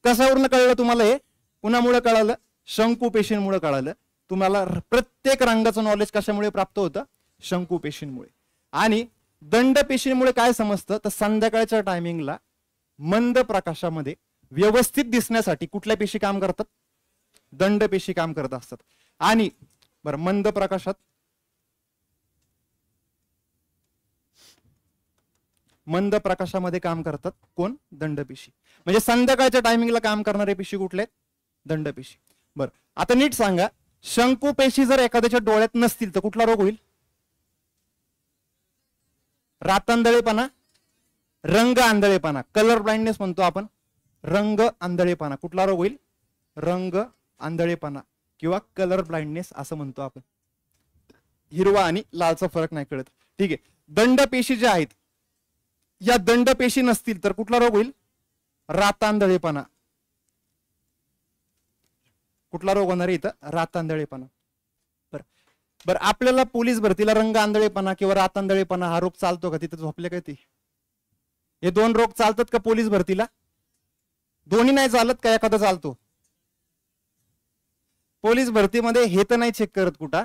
कशावरून कळलं तुम्हाला, हे कुणामुळे कळालं, शंकुपेशींमुळे कळालं. तुम्हाला प्रत्येक रंगाचं नॉलेज कशामुळे प्राप्त होतं, शंकुपेशींमुळे. आणि दंडपेशींमुळे काय समजतं, तर संध्याकाळच्या टायमिंगला मंद प्रकाशामध्ये व्यवस्थित दिसण्यासाठी कुठल्या पेशी काम करतात, दंडपेशी काम करत असतात. आणि बरं, मंद प्रकाशात, मंद प्रकाशामध्ये काम करतात कोण, दंडपेशी. म्हणजे संध्याकाळच्या टायमिंगला काम करणारे पेशी कुठले, दंडपेशी. बरं, आता नीट सांगा, शंकुपेशी जर एखाद्याच्या डोळ्यात नसतील तर कुठला रोग होईल, रातांधळेपणा, रंग आंधळेपणा, कलर ब्लाइंडनेस म्हणतो आपण, रंग आंधळेपणा. कुठला रोग होईल, रंग आंधळेपणा किंवा कलर ब्लाइंडनेस असं म्हणतो आपण. हिरवा आणि लालचा फरक नाही कळत. ठीक आहे, दंडपेशी ज्या आहेत, या दंडपेशी नसतील तर कुठला रोग होईल, रातांधळेपणा. कुठला रोग होणार आहे इथं, रातांधळेपणा. बरं बरं, आपल्याला पोलीस भरतीला रंग आंधळेपणा किंवा रातांधळेपणा हा रोग चालतो का, तिथे झोपले काय ते, हे 2 रोग चालतात का पोलीस भरतीला, दोन्ही नाही चालत का, एखादा चालतो. पोलीस भरतीमध्ये हे तर नाही चेक करत कुठं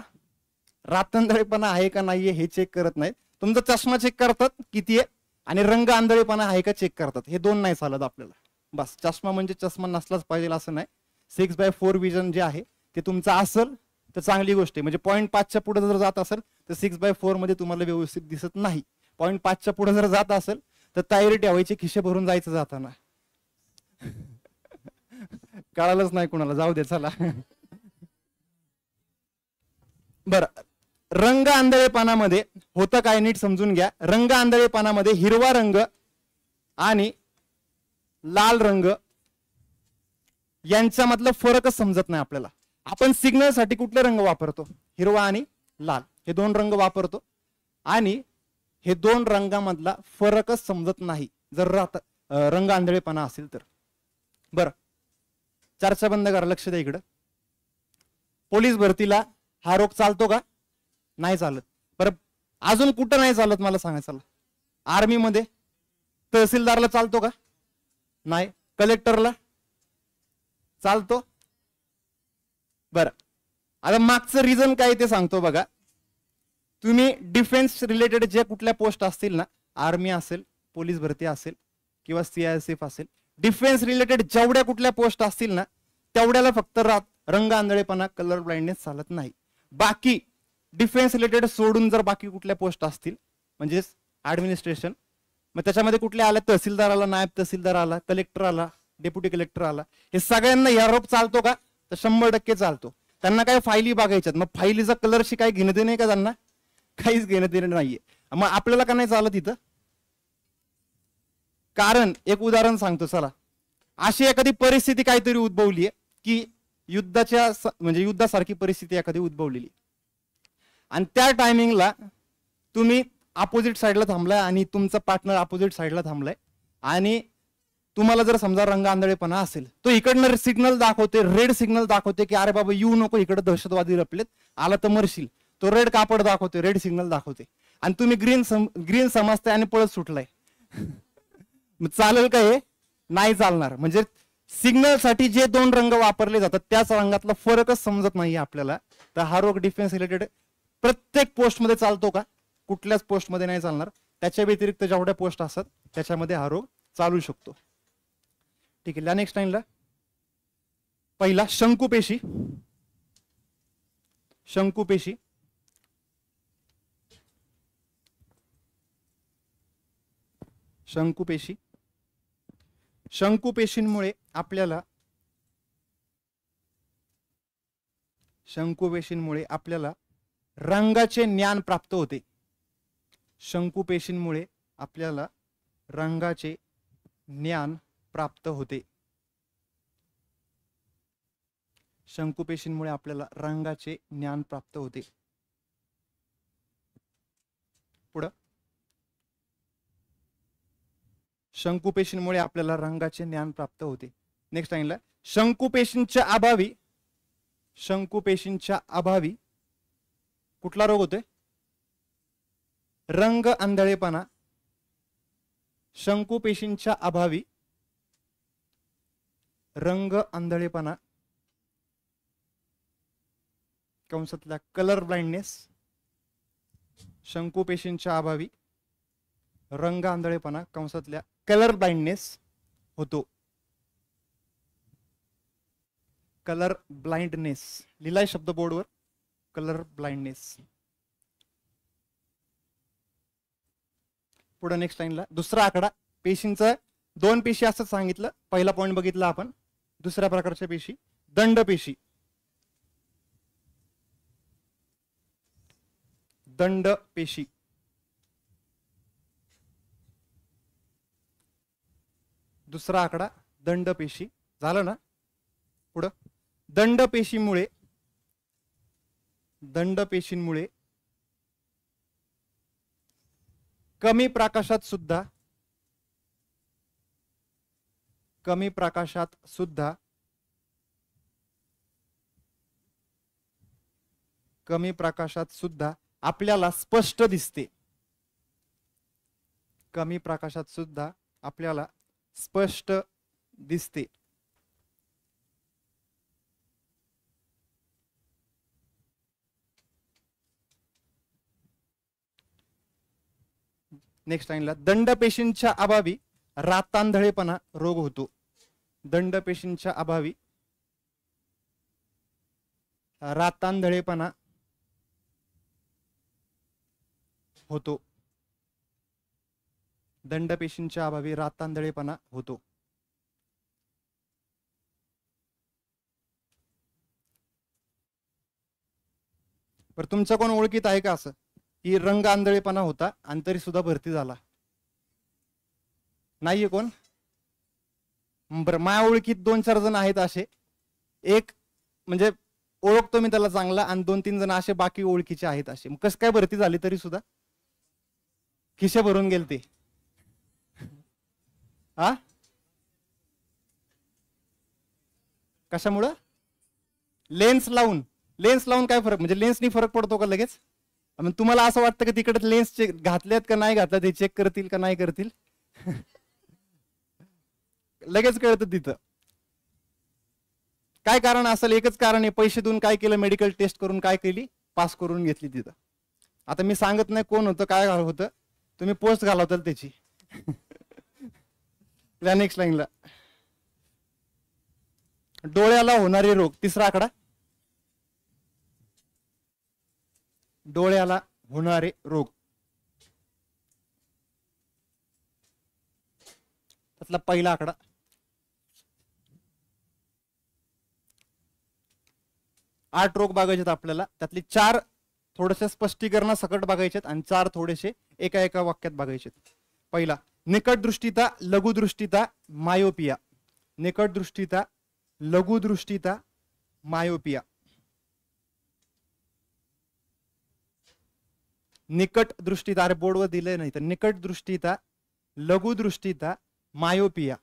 रातांधळेपणा आहे का नाहीये, हे चेक करत नाही. तुमचा चष्मा चेक करतात किती आहे, आणि रंग आंधळेपणा आहे का चेक करतात. हे 2 नाही चालत आपल्याला. बस, चष्मा म्हणजे चष्मा नसलाच पाहिजे असं नाही. 6/4 विजन जे आहे ते तुमचं असेल तर चांगली गोष्ट आहे. म्हणजे 0.5च्या पुढे जर जात असेल तर 6/4 मध्ये तुम्हाला व्यवस्थित दिसत नाही. 0.5च्या पुढे जर जात असेल तर तायरी ठेवायची, खिशे भरून जायचं जाताना कळालंच नाही कुणाला, जाऊ दे चला बर, रंग आंधळेपणामध्ये होतं काय नीट समजून घ्या. रंग आंधळेपणामध्ये हिरवा रंग आणि लाल रंग यांच्यामधलं फरकच समजत नाही आपल्याला. आपण सिग्नलसाठी कुठले रंग वापरतो? हिरवा आणि लाल हे दोन रंग वापरतो आणि हे दोन रंगामधला फरकच समजत नाही जर रंग आंधळेपणा असेल तर. बरं, चर्चा बंद करा, लक्ष द्या इकडं. पोलीस भरतीला हा रोग चालतो का? नाही चालत. बरं, अजून कुठं नाही चालत मला सांगा. चला, आर्मीमध्ये तहसीलदारला चालतो का? नाही. कलेक्टरला चालतो? बरं, आता मागचं रिझन काय ते सांगतो बघा. तुम्ही डिफेन्स रिलेटेड जे कुठल्या पोस्ट असतील ना, आर्मी असेल, पोलीस भरती असेल किंवा CISF असेल, डिफेन्स रिलेटेड जेवढ्या कुठल्या पोस्ट असतील ना तेवढ्याला फक्त रंग आंधळेपणा, कलर ब्लाइंडनेस चालत नाही. बाकी डिफेन्स रिलेटेड सोडून जर बाकी कुठल्या पोस्ट असतील म्हणजेच ऍडमिनिस्ट्रेशन, मग त्याच्यामध्ये कुठल्या आल्या, तहसीलदार आला, नायब तहसीलदार आला, कलेक्टर आला, डेप्युटी कलेक्टर आला, हे सगळ्यांना या रोग चालतो का? तर 100% चालतो. त्यांना काय फाईली बघायच्यात, मग फाईलीचा कलरशी काही घेणं देणं का त्यांना? काहीच घेणं देणं नाहीये. मग आपल्याला का नाही चालत इथं? कारण एक उदाहरण सांगतो. चला, अशी एखादी परिस्थिती काहीतरी उद्भवली आहे की युद्धासारखी परिस्थिती एखादी उद्भवलेली आणि त्या टायमिंगला तुम्ही अपोजिट साईडला थांबलाय आणि तुमचा पार्टनर अपोजिट साईडला थांबलाय आणि तुम्हाला जर समजा रंग आंधळेपणा असेल, तो इकडनं सिग्नल दाखवते, रेड सिग्नल दाखवते की अरे बाबा येऊ नको, इकडे दहशतवादी लपलेत, आला तर मरशील. तो रेड कापड दाखवते, रेड सिग्नल दाखवते आणि तुम्ही ग्रीन समजताय आणि पळत सुटलाय. चालेल का? हे नाही चालणार. म्हणजे सिग्नल साठी जे दोन रंग वापरले जातात त्याच रंगातला फरकच समजत नाहीये आपल्याला. तर हा रोग डिफेन्स रिलेटेड प्रत्येक पोस्ट मध्ये चालतो का? कुठल्याच पोस्ट मध्ये नाही चालणार. त्याच्या व्यतिरिक्त जेवढ्या पोस्ट असतात त्याच्यामध्ये हा रोग चालू शकतो. ठीक आहे, नेक्स्ट लाईनला पहिला शंकुपेशी. शंकुपेशी शंकुपेशी शंकुपेशींमुळे आपल्याला रंगाचे ज्ञान प्राप्त होते. शंकुपेशींमुळे आपल्याला रंगाचे ज्ञान प्राप्त होते. शंकुपेशींमुळे आपल्याला रंगाचे ज्ञान प्राप्त होते. पुढं, शंकुपेशींमुळे आपल्याला रंगाचे ज्ञान प्राप्त होते. नेक्स्ट लाईनला शंकुपेशींच्या अभावी कुठला रोग होतोय? रंग आंधळेपणा. शंकुपेशींच्या अभावी रंग आंधळेपणा कंसातल्या कलर ब्लाइंडनेस. शंकुपेशींच्या अभावी रंग आंधळेपणा कंसातल्या कलर ब्लाइंडनेस होतो. कलर ब्लाइंडनेस लिहिलाय शब्द बोर्डवर, कलर ब्लाइंडनेस. पुढे नेक्स्ट लाईनला दुसरा आकडा. पेशींचा दोन पेशी असं सांगितलं. पहिला पॉइंट बघितला आपण. दुसऱ्या प्रकारच्या पेशी दंडपेशी. दंडपेशी दुसरा आकडा दंडपेशी झालं ना. पुढं दंडपेशींमुळे कमी प्रकाशात सुद्धा आपल्याला स्पष्ट दिसते. कमी प्रकाशात सुद्धा आपल्याला स्पष्ट दिसते. नेक्स्ट लाईनला दंडपेशींच्या अभावी रातांधळेपणा रोग होतो. दंडपेशींच्या अभावी रातांधळेपणा होतो. दंडपेशींच्या अभावी रातांधळेपणा होतो. पर तुमचं कोण ओळखीत आहे का असं की रंग आंधळेपणा होता आणि तरी सुद्धा भरती झाला? नाहीये कोण? बरं, माझ्या ओळखीत 2-4 जण आहेत असे, एक म्हणजे ओळखतो मी त्याला चांगला, आणि 2-3 जण असे बाकी ओळखीचे आहेत असे. मग कसं काय भरती झाली तरी सुद्धा? खिशे भरून गेल ते. हा, कशामुळं? लेन्स लावून काय फरक, म्हणजे लेन्सनी फरक पडतो का लगेच? मग तुम्हाला असं वाटतं की तिकडे लेन्स घातल्यात का नाही घातल्यात हे चेक करतील का नाही करतील? लगेच कळतं तिथं. काय कारण असेल? एकच कारण आहे, पैसे देऊन काय केलं, मेडिकल टेस्ट करून काय केली, पास करून घेतली तिथं. आता मी सांगत नाही कोण होतं काय होतं, तुम्ही पोस्ट घालवताल त्याची. नेक्स्ट लाईनला, डोळ्याला होणारे रोग, तिसरा आकडा. डोळ्याला होणारे रोग, त्यातला पहिला आकडा. आठ रोग बघायचे आपल्याला, त्यातले 4 थोडेसे स्पष्टीकरण सकट बघायचे आणि 4 थोडेसे एका एका वाक्यात बघायचे. पहिला, निकटदृष्टिता, लघुदृष्टिता, मायोपिया. निकटदृष्टिता, लघुदृष्टिता, मायोपिया. निकट दृष्टिता, अरे बोर्डवर दिलंय नाही तर, निकट दृष्टिता, लघुदृष्टिता, मायोपिया.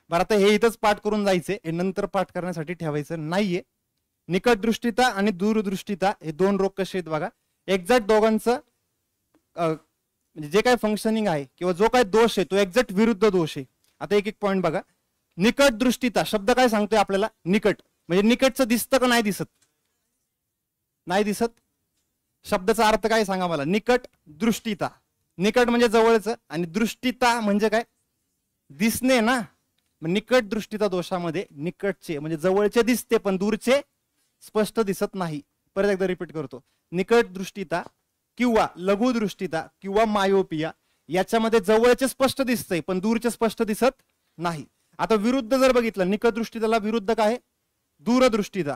बरं, आता हे इथंच पाठ करून जायचे, हे नंतर पाठ करण्यासाठी ठेवायचं नाहीये. निकट दृष्टिता आणि दूरदृष्टिता हे 2 रोग कसे आहेत बघा. एक्झॅक्ट दोघांचं म्हणजे जे काय फंक्शनिंग आहे किंवा जो काय दोष आहे तो एक्झॅक्ट विरुद्ध दोष आहे. आता एक एक पॉईंट बघा. निकट दृष्टिता शब्द काय सांगतोय आपल्याला? निकट म्हणजे निकटचं दिसतं का नाही दिसत? नाही दिसत. शब्दाचा अर्थ काय सांगा मला? निकट दृष्टिता. निकट म्हणजे जवळचं आणि दृष्टिता म्हणजे काय? दिसणे ना. निकट दृष्टिता दोषामध्ये निकटचे म्हणजे जवळचे दिसते पण दूरचे स्पष्ट दिसत नाही. परत एकदा रिपीट करतो. निकट दृष्टिता किंवा लघु दृष्टिता किंवा मायोपिया याच्यामध्ये जवळचे स्पष्ट दिसतंय पण दूरचे स्पष्ट दिसत नाही. आता विरुद्ध जर बघितलं, निकट दृष्टिताला विरुद्ध काय आहे? दूरदृष्टिता.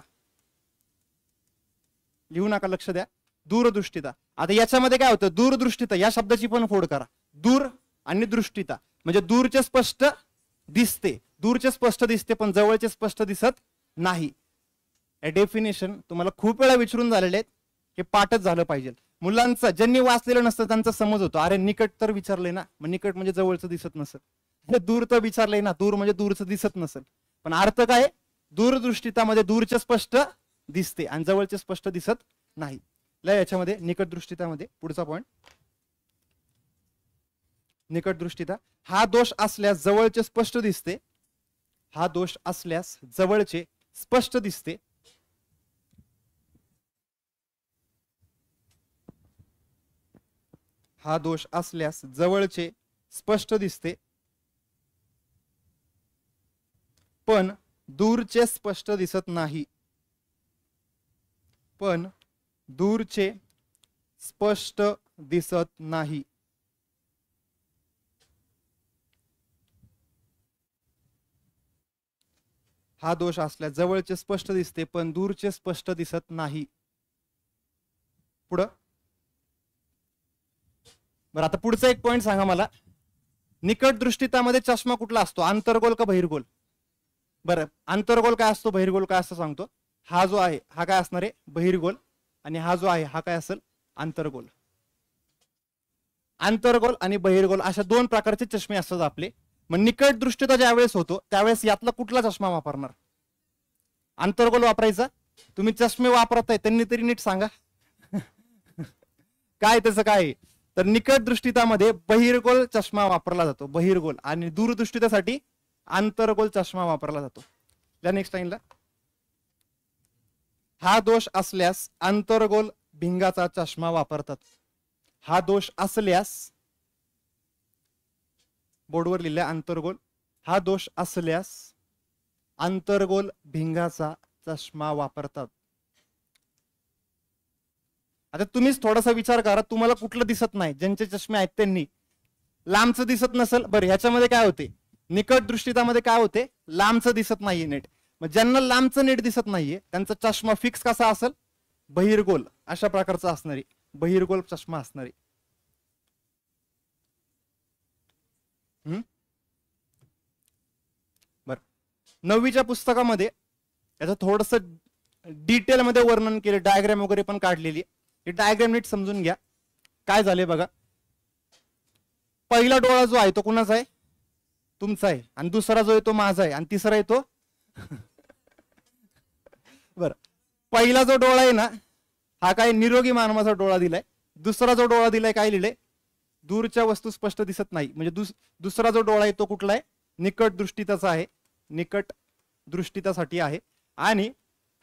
लिहू नका, लक्ष द्या. दूरदृष्टिता. आता याच्यामध्ये काय होतं? दूरदृष्टिता या शब्दाची पण फोड करा. दूर आणि दृष्टिता म्हणजे दूरचे स्पष्ट दिसते, दूरचे स्पष्ट दिसते पण जवळचे स्पष्ट दिसत नाही. डेफिनेशन तुम्हाला खूप वेळा विचारून झालेले आहेत, हे पाठच झालं पाहिजे. मुलांचं ज्यांनी वाचलेलं नसतं त्यांचा समज होतो, अरे निकट तर विचारलंय ना, मग निकट म्हणजे जवळचं दिसत नसेल. दूर तर विचारलंय ना, दूर म्हणजे दूरचं दिसत नसेल. पण अर्थ काय? दूरदृष्टितामध्ये दूरचे स्पष्ट दिसते आणि जवळचे स्पष्ट दिसत नाही. याच्यामध्ये निकट दृष्टितामध्ये पुढचा पॉइंट, निकट दृष्टिता हा दोष असल्यास जवळचे स्पष्ट दिसते. हा दोष असल्यास जवळचे स्पष्ट दिसते. हा दोष असल्यास जवळचे स्पष्ट दिसते पण दूरचे स्पष्ट दिसत नाही. पण दूरचे स्पष्ट दिसत नाही. हा दोष असल्यास जवळचे स्पष्ट दिसते पण दूरचे स्पष्ट दिसत नाही. पुढं बरं, आता पुढचा एक पॉइंट सांगा मला. निकट दृष्टितामध्ये चष्मा कुठला असतो? आंतरगोल का बहिर्गोल? बरं, आंतरगोल काय असतो, बहिर्गोल काय असतो सांगतो. हा जो आहे हा काय असणार आहे? बहिर्गोल. आणि हा जो आहे हा काय असेल? आंतरगोल. आंतरगोल आणि बहिर्गोल अशा 2 प्रकारचे चष्मे असतात आपले. मग निकट दृष्टिता ज्यावेळेस होतो त्यावेळेस यातला कुठला चष्मा वापरणार? आंतरगोल वापरायचा? तुम्ही चष्मे वापरताय त्यांनी तरी नीट सांगा. काय त्याचं काय? तर निकट दृष्टितामध्ये बहिर्गोल चष्मा वापरला जातो, बहिर्गोल. आणि दूरदृष्टितासाठी आंतरगोल चष्मा वापरला जातो. या नेक्स्ट लाईनला, हा दोष असल्यास आंतरगोल भिंगाचा चष्मा वापरतात. हा दोष असल्यास, बोर्डवर लिहिल्या आंतरगोल. हा दोष असल्यास आंतरगोल भिंगाचा चष्मा वापरतात. आता तुम्हीच थोडासा विचार करा, तुम्हाला कुठलं दिसत नाही? ज्यांचे चष्मे आहेत त्यांनी. लांबचं दिसत नसेल. बरं, ह्याच्यामध्ये काय होते? निकट दृष्टितामध्ये काय होते? लांबचं दिसत नाहीये नीट. मग ज्यांना लांबचं नीट दिसत नाहीये त्यांचा चष्मा फिक्स कसा असेल? बहिर्गोल अशा प्रकारचा असणारी, बहिर्गोल चष्मा असणारी. 9वीच्या पुस्तकामध्ये याचं थोडस डिटेलमध्ये वर्णन केले, डायग्राम वगैरे पण काढलेली. हे डायग्राम नीट समजून घ्या. काय झाले बघा, पहिला डोळा जो आहे तो कुणाचा आहे? तुमचा आहे. आणि दुसरा जो आहे तो माझा आहे. आणि तिसरा आहे तो बर, पहिला जो डोळा आहे ना हा काय निरोगी मानवाचा डोळा दिलाय. दुसरा जो डोळा दिलाय काय लिहिलंय? दूरच्या वस्तू स्पष्ट दिसत नाही. म्हणजे दुसरा जो डोळा आहे तो कुठला आहे? निकट दृष्टीताचा आहे, निकट दृष्टीतासाठी आहे. आणि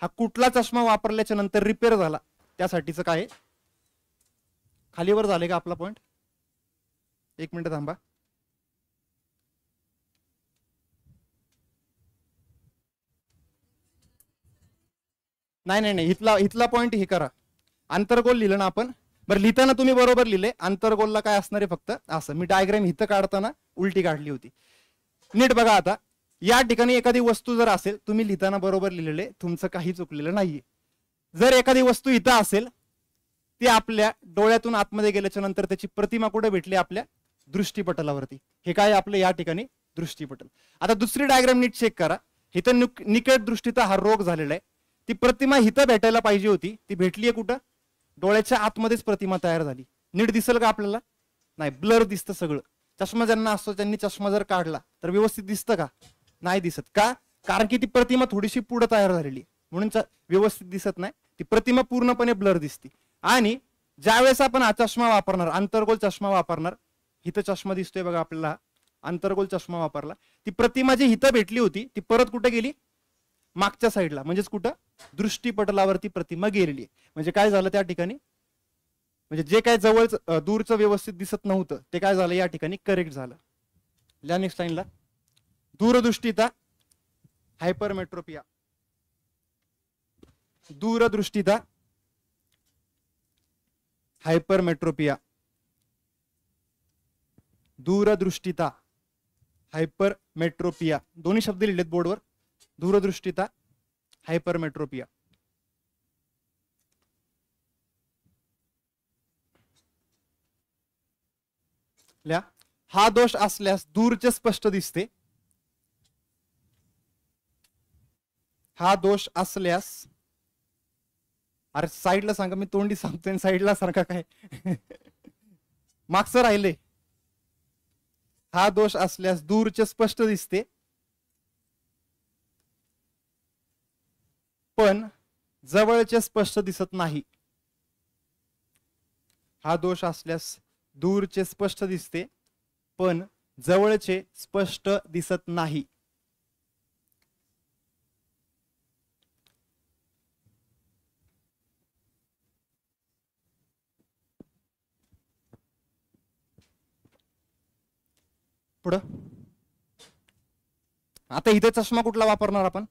हा कुठला चष्मा वापरल्याच्या नंतर रिपेअर झाला त्यासाठीचं काय आहे? खालीवर झाले का आपला पॉइंट? एक मिनिट थांबा. नाही, इथला पॉइंट हे करा. आंतरगोल लिहिलं ना आपण. बरं, लिहिताना तुम्ही बरोबर लिहिले. आंतरगोलला काय असणार आहे? फक्त असं. मी डायग्राम इथं काढताना उलटी काढली होती. नीट बघा आता. या ठिकाणी एखादी वस्तू जर असेल, तुम्ही लिहिताना बरोबर लिहिलेले, तुमचं काही चुकलेलं नाहीये. जर एखादी वस्तू इथं असेल, ती आपल्या डोळ्यातून आतमध्ये गेल्याच्या नंतर त्याची प्रतिमा कुठे भेटली? आपल्या दृष्टीपटलावरती. हे काय आपलं या ठिकाणी दृष्टीपटल. आता दुसरी डायग्राम नीट चेक करा. इथं निकट दृष्टीचा हा रोग झालेला आहे. ती प्रतिमा इथं भेटायला पाहिजे होती, ती भेटलीये कुठं? डोळ्याच्या आतमध्येच प्रतिमा तयार झाली. नीट दिसेल का आपल्याला? नाही, ब्लर दिसतं सगळं. चष्मा ज्यांना असतो त्यांनी चष्मा जर काढला तर व्यवस्थित दिसतं का? नाही दिसत. का? कारण की ती प्रतिमा थोडीशी पुढे तयार झालेली, म्हणून व्यवस्थित दिसत नाही. ती प्रतिमा पूर्णपणे ब्लर दिसते. आणि ज्यावेळेस आपण हा चष्मा वापरणार, अंतर्गोल चष्मा वापरणार, इथं चष्मा दिसतोय बघा आपल्याला, अंतर्गोल चष्मा वापरला, ती प्रतिमा जी इथं भेटली होती ती परत कुठे गेली? मागच्या साईडला. म्हणजेच कुठं? दृष्टीपटलावरती प्रतिमा गेलेली. म्हणजे काय झालं त्या ठिकाणी? म्हणजे जे काय जवळ दूरचं व्यवस्थित दिसत नव्हतं ते काय झालं या ठिकाणी? करेक्ट झालं. या नेक्स्ट लाईनला, दूरदृष्टीता हायपरमेट्रोपिया. दूरदृष्टीता हायपरमेट्रोपिया. दूरदृष्टीता हायपरमेट्रोपिया. दोन्ही शब्द लिहिलेत बोर्डवर. दूरदृष्टीता हायपरमेट्रोपिया. हा दोष असल्यास दूरचे स्पष्ट दिसते. हा दोष असल्यास, अरे साईडला सांगा, मी तोंडी सांगतोय साईडला सारखा काय मागचं राहिले. हा दोष असल्यास दूरचे स्पष्ट दिसते पण जवळचे स्पष्ट दिसत नाही. हा दोष असल्यास दूरचे स्पष्ट दिसते पण जवळचे स्पष्ट दिसत नाही. पुढं आता इथे चष्मा कुठला वापरणार आपण?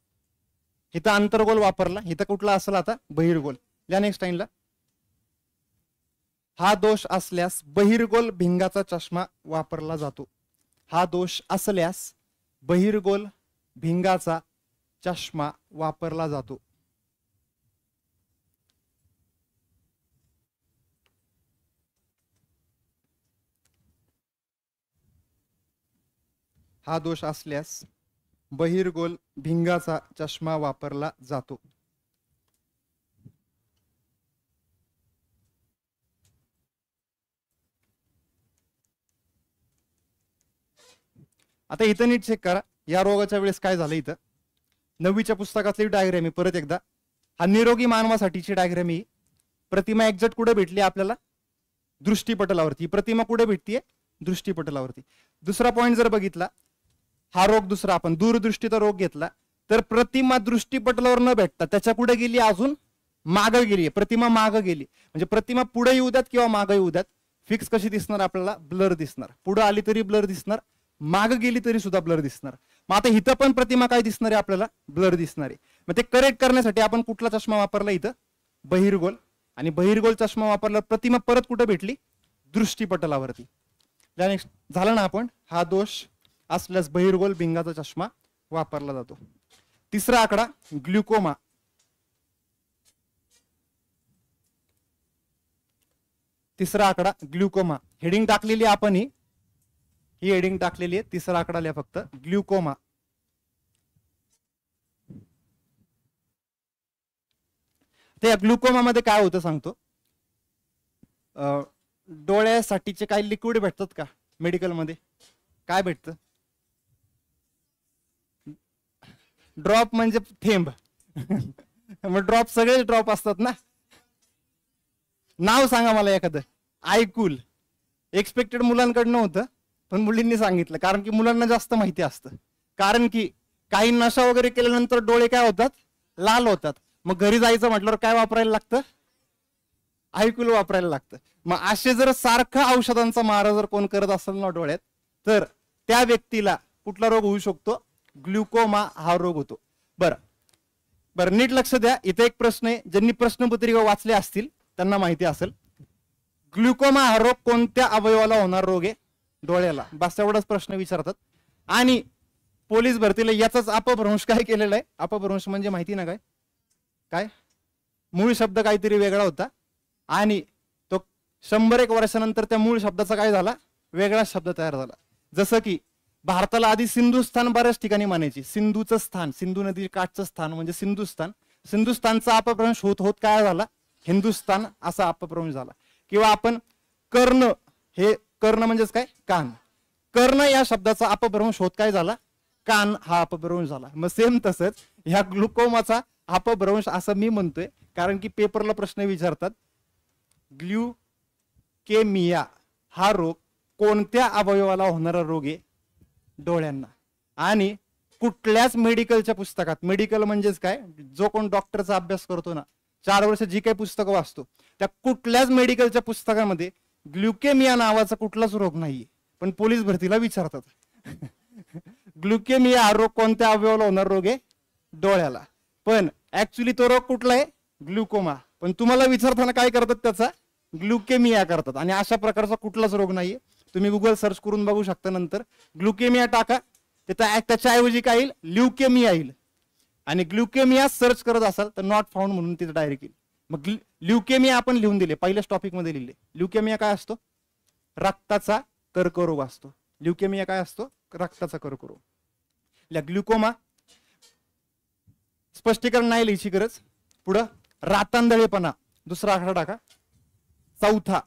इथं अंतर्गोल वापरला. इथं कुठला असेल आता? बहिर्गोल. या नेक्स्ट लाईनला, हा दोष असल्यास बहिर्गोल भिंगाचा चष्मा वापरला जातो. हा दोष असल्यास बहिर्गोल भिंगाचा चष्मा वापरला जातो. हा दोष असल्यास बहिर्गोल भिंगाचा चष्मा वापरला जातो. आता इथं नीट चेक करा. या रोगाच्या वेळेस काय झालं? इथं 9वीच्या पुस्तकातली डायग्राम आहे. परत एकदा, हा निरोगी मानवासाठीची डायग्राम ही. प्रतिमा एक्झॅक्ट कुठे भेटली आपल्याला? दृष्टीपटलावरती. प्रतिमा कुठे भेटतीये? दृष्टीपटलावरती. दुसरा पॉइंट जर बघितला, हा रोग दुसरा आपण दूरदृष्टीचा रोग घेतला तर प्रतिमा दृष्टीपटलावर न भेटता त्याच्या कुठे गेली? अजून मागं गेली. प्रतिमा मागं गेली. म्हणजे प्रतिमा पुढे येऊ द्यात किंवा मागं येऊ द्यात, फिक्स कशी दिसणार आपल्याला? ब्लर दिसणार. पुढे आली तरी ब्लर दिसणार, मागं गेली तरी सुद्धा ब्लर दिसणार. मग आता इथं पण प्रतिमा काय दिसणार आहे आपल्याला? ब्लर दिसणार आहे. मग ते करेक्ट करण्यासाठी आपण कुठला चष्मा वापरला? इथं बहिर्गोल. आणि बहिर्गोल चष्मा वापरला, प्रतिमा परत कुठे भेटली? दृष्टीपटलावरती. नेक्स्ट झालं ना आपण? हा दोष असल्यास बहिर्गोल भिंगाचा चष्मा वापरला जातो. तिसरा आकडा ग्लुकोमा. तिसरा आकडा ग्लुकोमा. हेडिंग टाकलेली आपण, ही हेडिंग टाकलेली आहे. तिसरा आकडा लिहा फक्त, ग्लुकोमा. तर या ग्लुकोमामध्ये काय होतं सांगतो. डोळ्यासाठीचे काही लिक्विड भेटतात का मेडिकलमध्ये? काय भेटतं? ड्रॉप म्हणजे थेंब. मग ड्रॉप सगळेच ड्रॉप असतात ना. नाव सांगा मला एखादं. आयकूल. एक्सपेक्टेड मुलांकडनं होतं, पण मुलींनी सांगितलं, कारण की मुलांना जास्त माहिती असतं. कारण की काही नशा वगैरे केल्यानंतर डोळे काय होतात? लाल होतात. मग घरी जायचं म्हटल्यावर काय वापरायला लागतं? आयकूल वापरायला लागतं. मग असे जर सारखं औषधांचा मारा जर कोण करत असेल ना डोळ्यात, तर त्या व्यक्तीला कुठला रोग होऊ शकतो? ग्लुकोमा हा रोग होतो. बरं बरं, नीट लक्ष द्या. इथे एक प्रश्न आहे, ज्यांनी प्रश्नपत्रिका वाचले असतील त्यांना माहिती असेल. ग्लुकोमा हा रोग कोणत्या अवयवाला होणार रोग आहे? डोळ्याला. बस एवढाच प्रश्न विचारतात. आणि पोलीस भरतीला याचाच अपभ्रंश काय केलेला आहे? अपभ्रंश म्हणजे माहिती ना काय? काय मूळ शब्द काहीतरी वेगळा होता आणि तो 100-1 वर्षानंतर त्या मूळ शब्दाचा काय झाला? वेगळा शब्द तयार झाला. जसं की भारताला आधी सिंधुस्थान बऱ्याच ठिकाणी म्हणायची. सिंधूचं स्थान, सिंधू नदी काठचं स्थान म्हणजे सिंधुस्थान. सिंधुस्थानचा अपभ्रंश होत होत काय झाला? हिंदुस्थान असा अपभ्रंश झाला. किंवा आपण कर्ण, हे कर्ण म्हणजेच काय? कान. कर्ण या शब्दाचा अपभ्रंश होत काय झाला? कान हा अपभ्रंश झाला. मग सेम तसंच ह्या ग्लुकोमाचा अपभ्रंश असं मी म्हणतोय, कारण की पेपरला प्रश्न विचारतात. ग्लुकेमिया हा रोग कोणत्या अवयवाला होणारा रोग आहे? डोळ्यांना. आणि कुठल्याच मेडिकलच्या पुस्तकात, मेडिकल म्हणजेच काय? जो कोण डॉक्टरचा अभ्यास करतो ना, 4 वर्ष जी काही पुस्तकं वाचतो, त्या कुठल्याच मेडिकलच्या पुस्तकामध्ये ग्लुकेमिया नावाचा कुठलाच रोग नाहीये. पण पोलीस भरतीला विचारतात. ग्लुकेमिया हा रोग कोणत्या अवयवाला होणार रोग आहे? डोळ्याला. पण ऍक्च्युली तो रोग कुठला आहे? ग्लुकोमा. पण तुम्हाला विचारताना काय करतात? त्याचा ग्लुकेमिया करतात. आणि अशा प्रकारचा कुठलाच रोग नाहीये. तुम्ही गुगल सर्च करून बघू शकता. नंतर ग्लुकेमिया टाका, त्याच्याऐवजी काय येईल? ल्युकेमिया येईल. आणि ग्लुकेमिया सर्च करत असाल तर नॉट फाउंड म्हणून तिथे डायरेक्ट येईल. मग ल्युकेमिया आपण लिहून दिले, पहिल्याच टॉपिक मध्ये लिहिले. ल्युकेमिया काय असतो? रक्ताचा कर्करोग असतो. ल्युकेमिया काय असतो? रक्ताचा कर्करोग. ग्लुकोमा स्पष्टीकरण नाही लिहायची गरज. पुढं रातांधळेपणा, दुसरा आकडा टाका. चौथा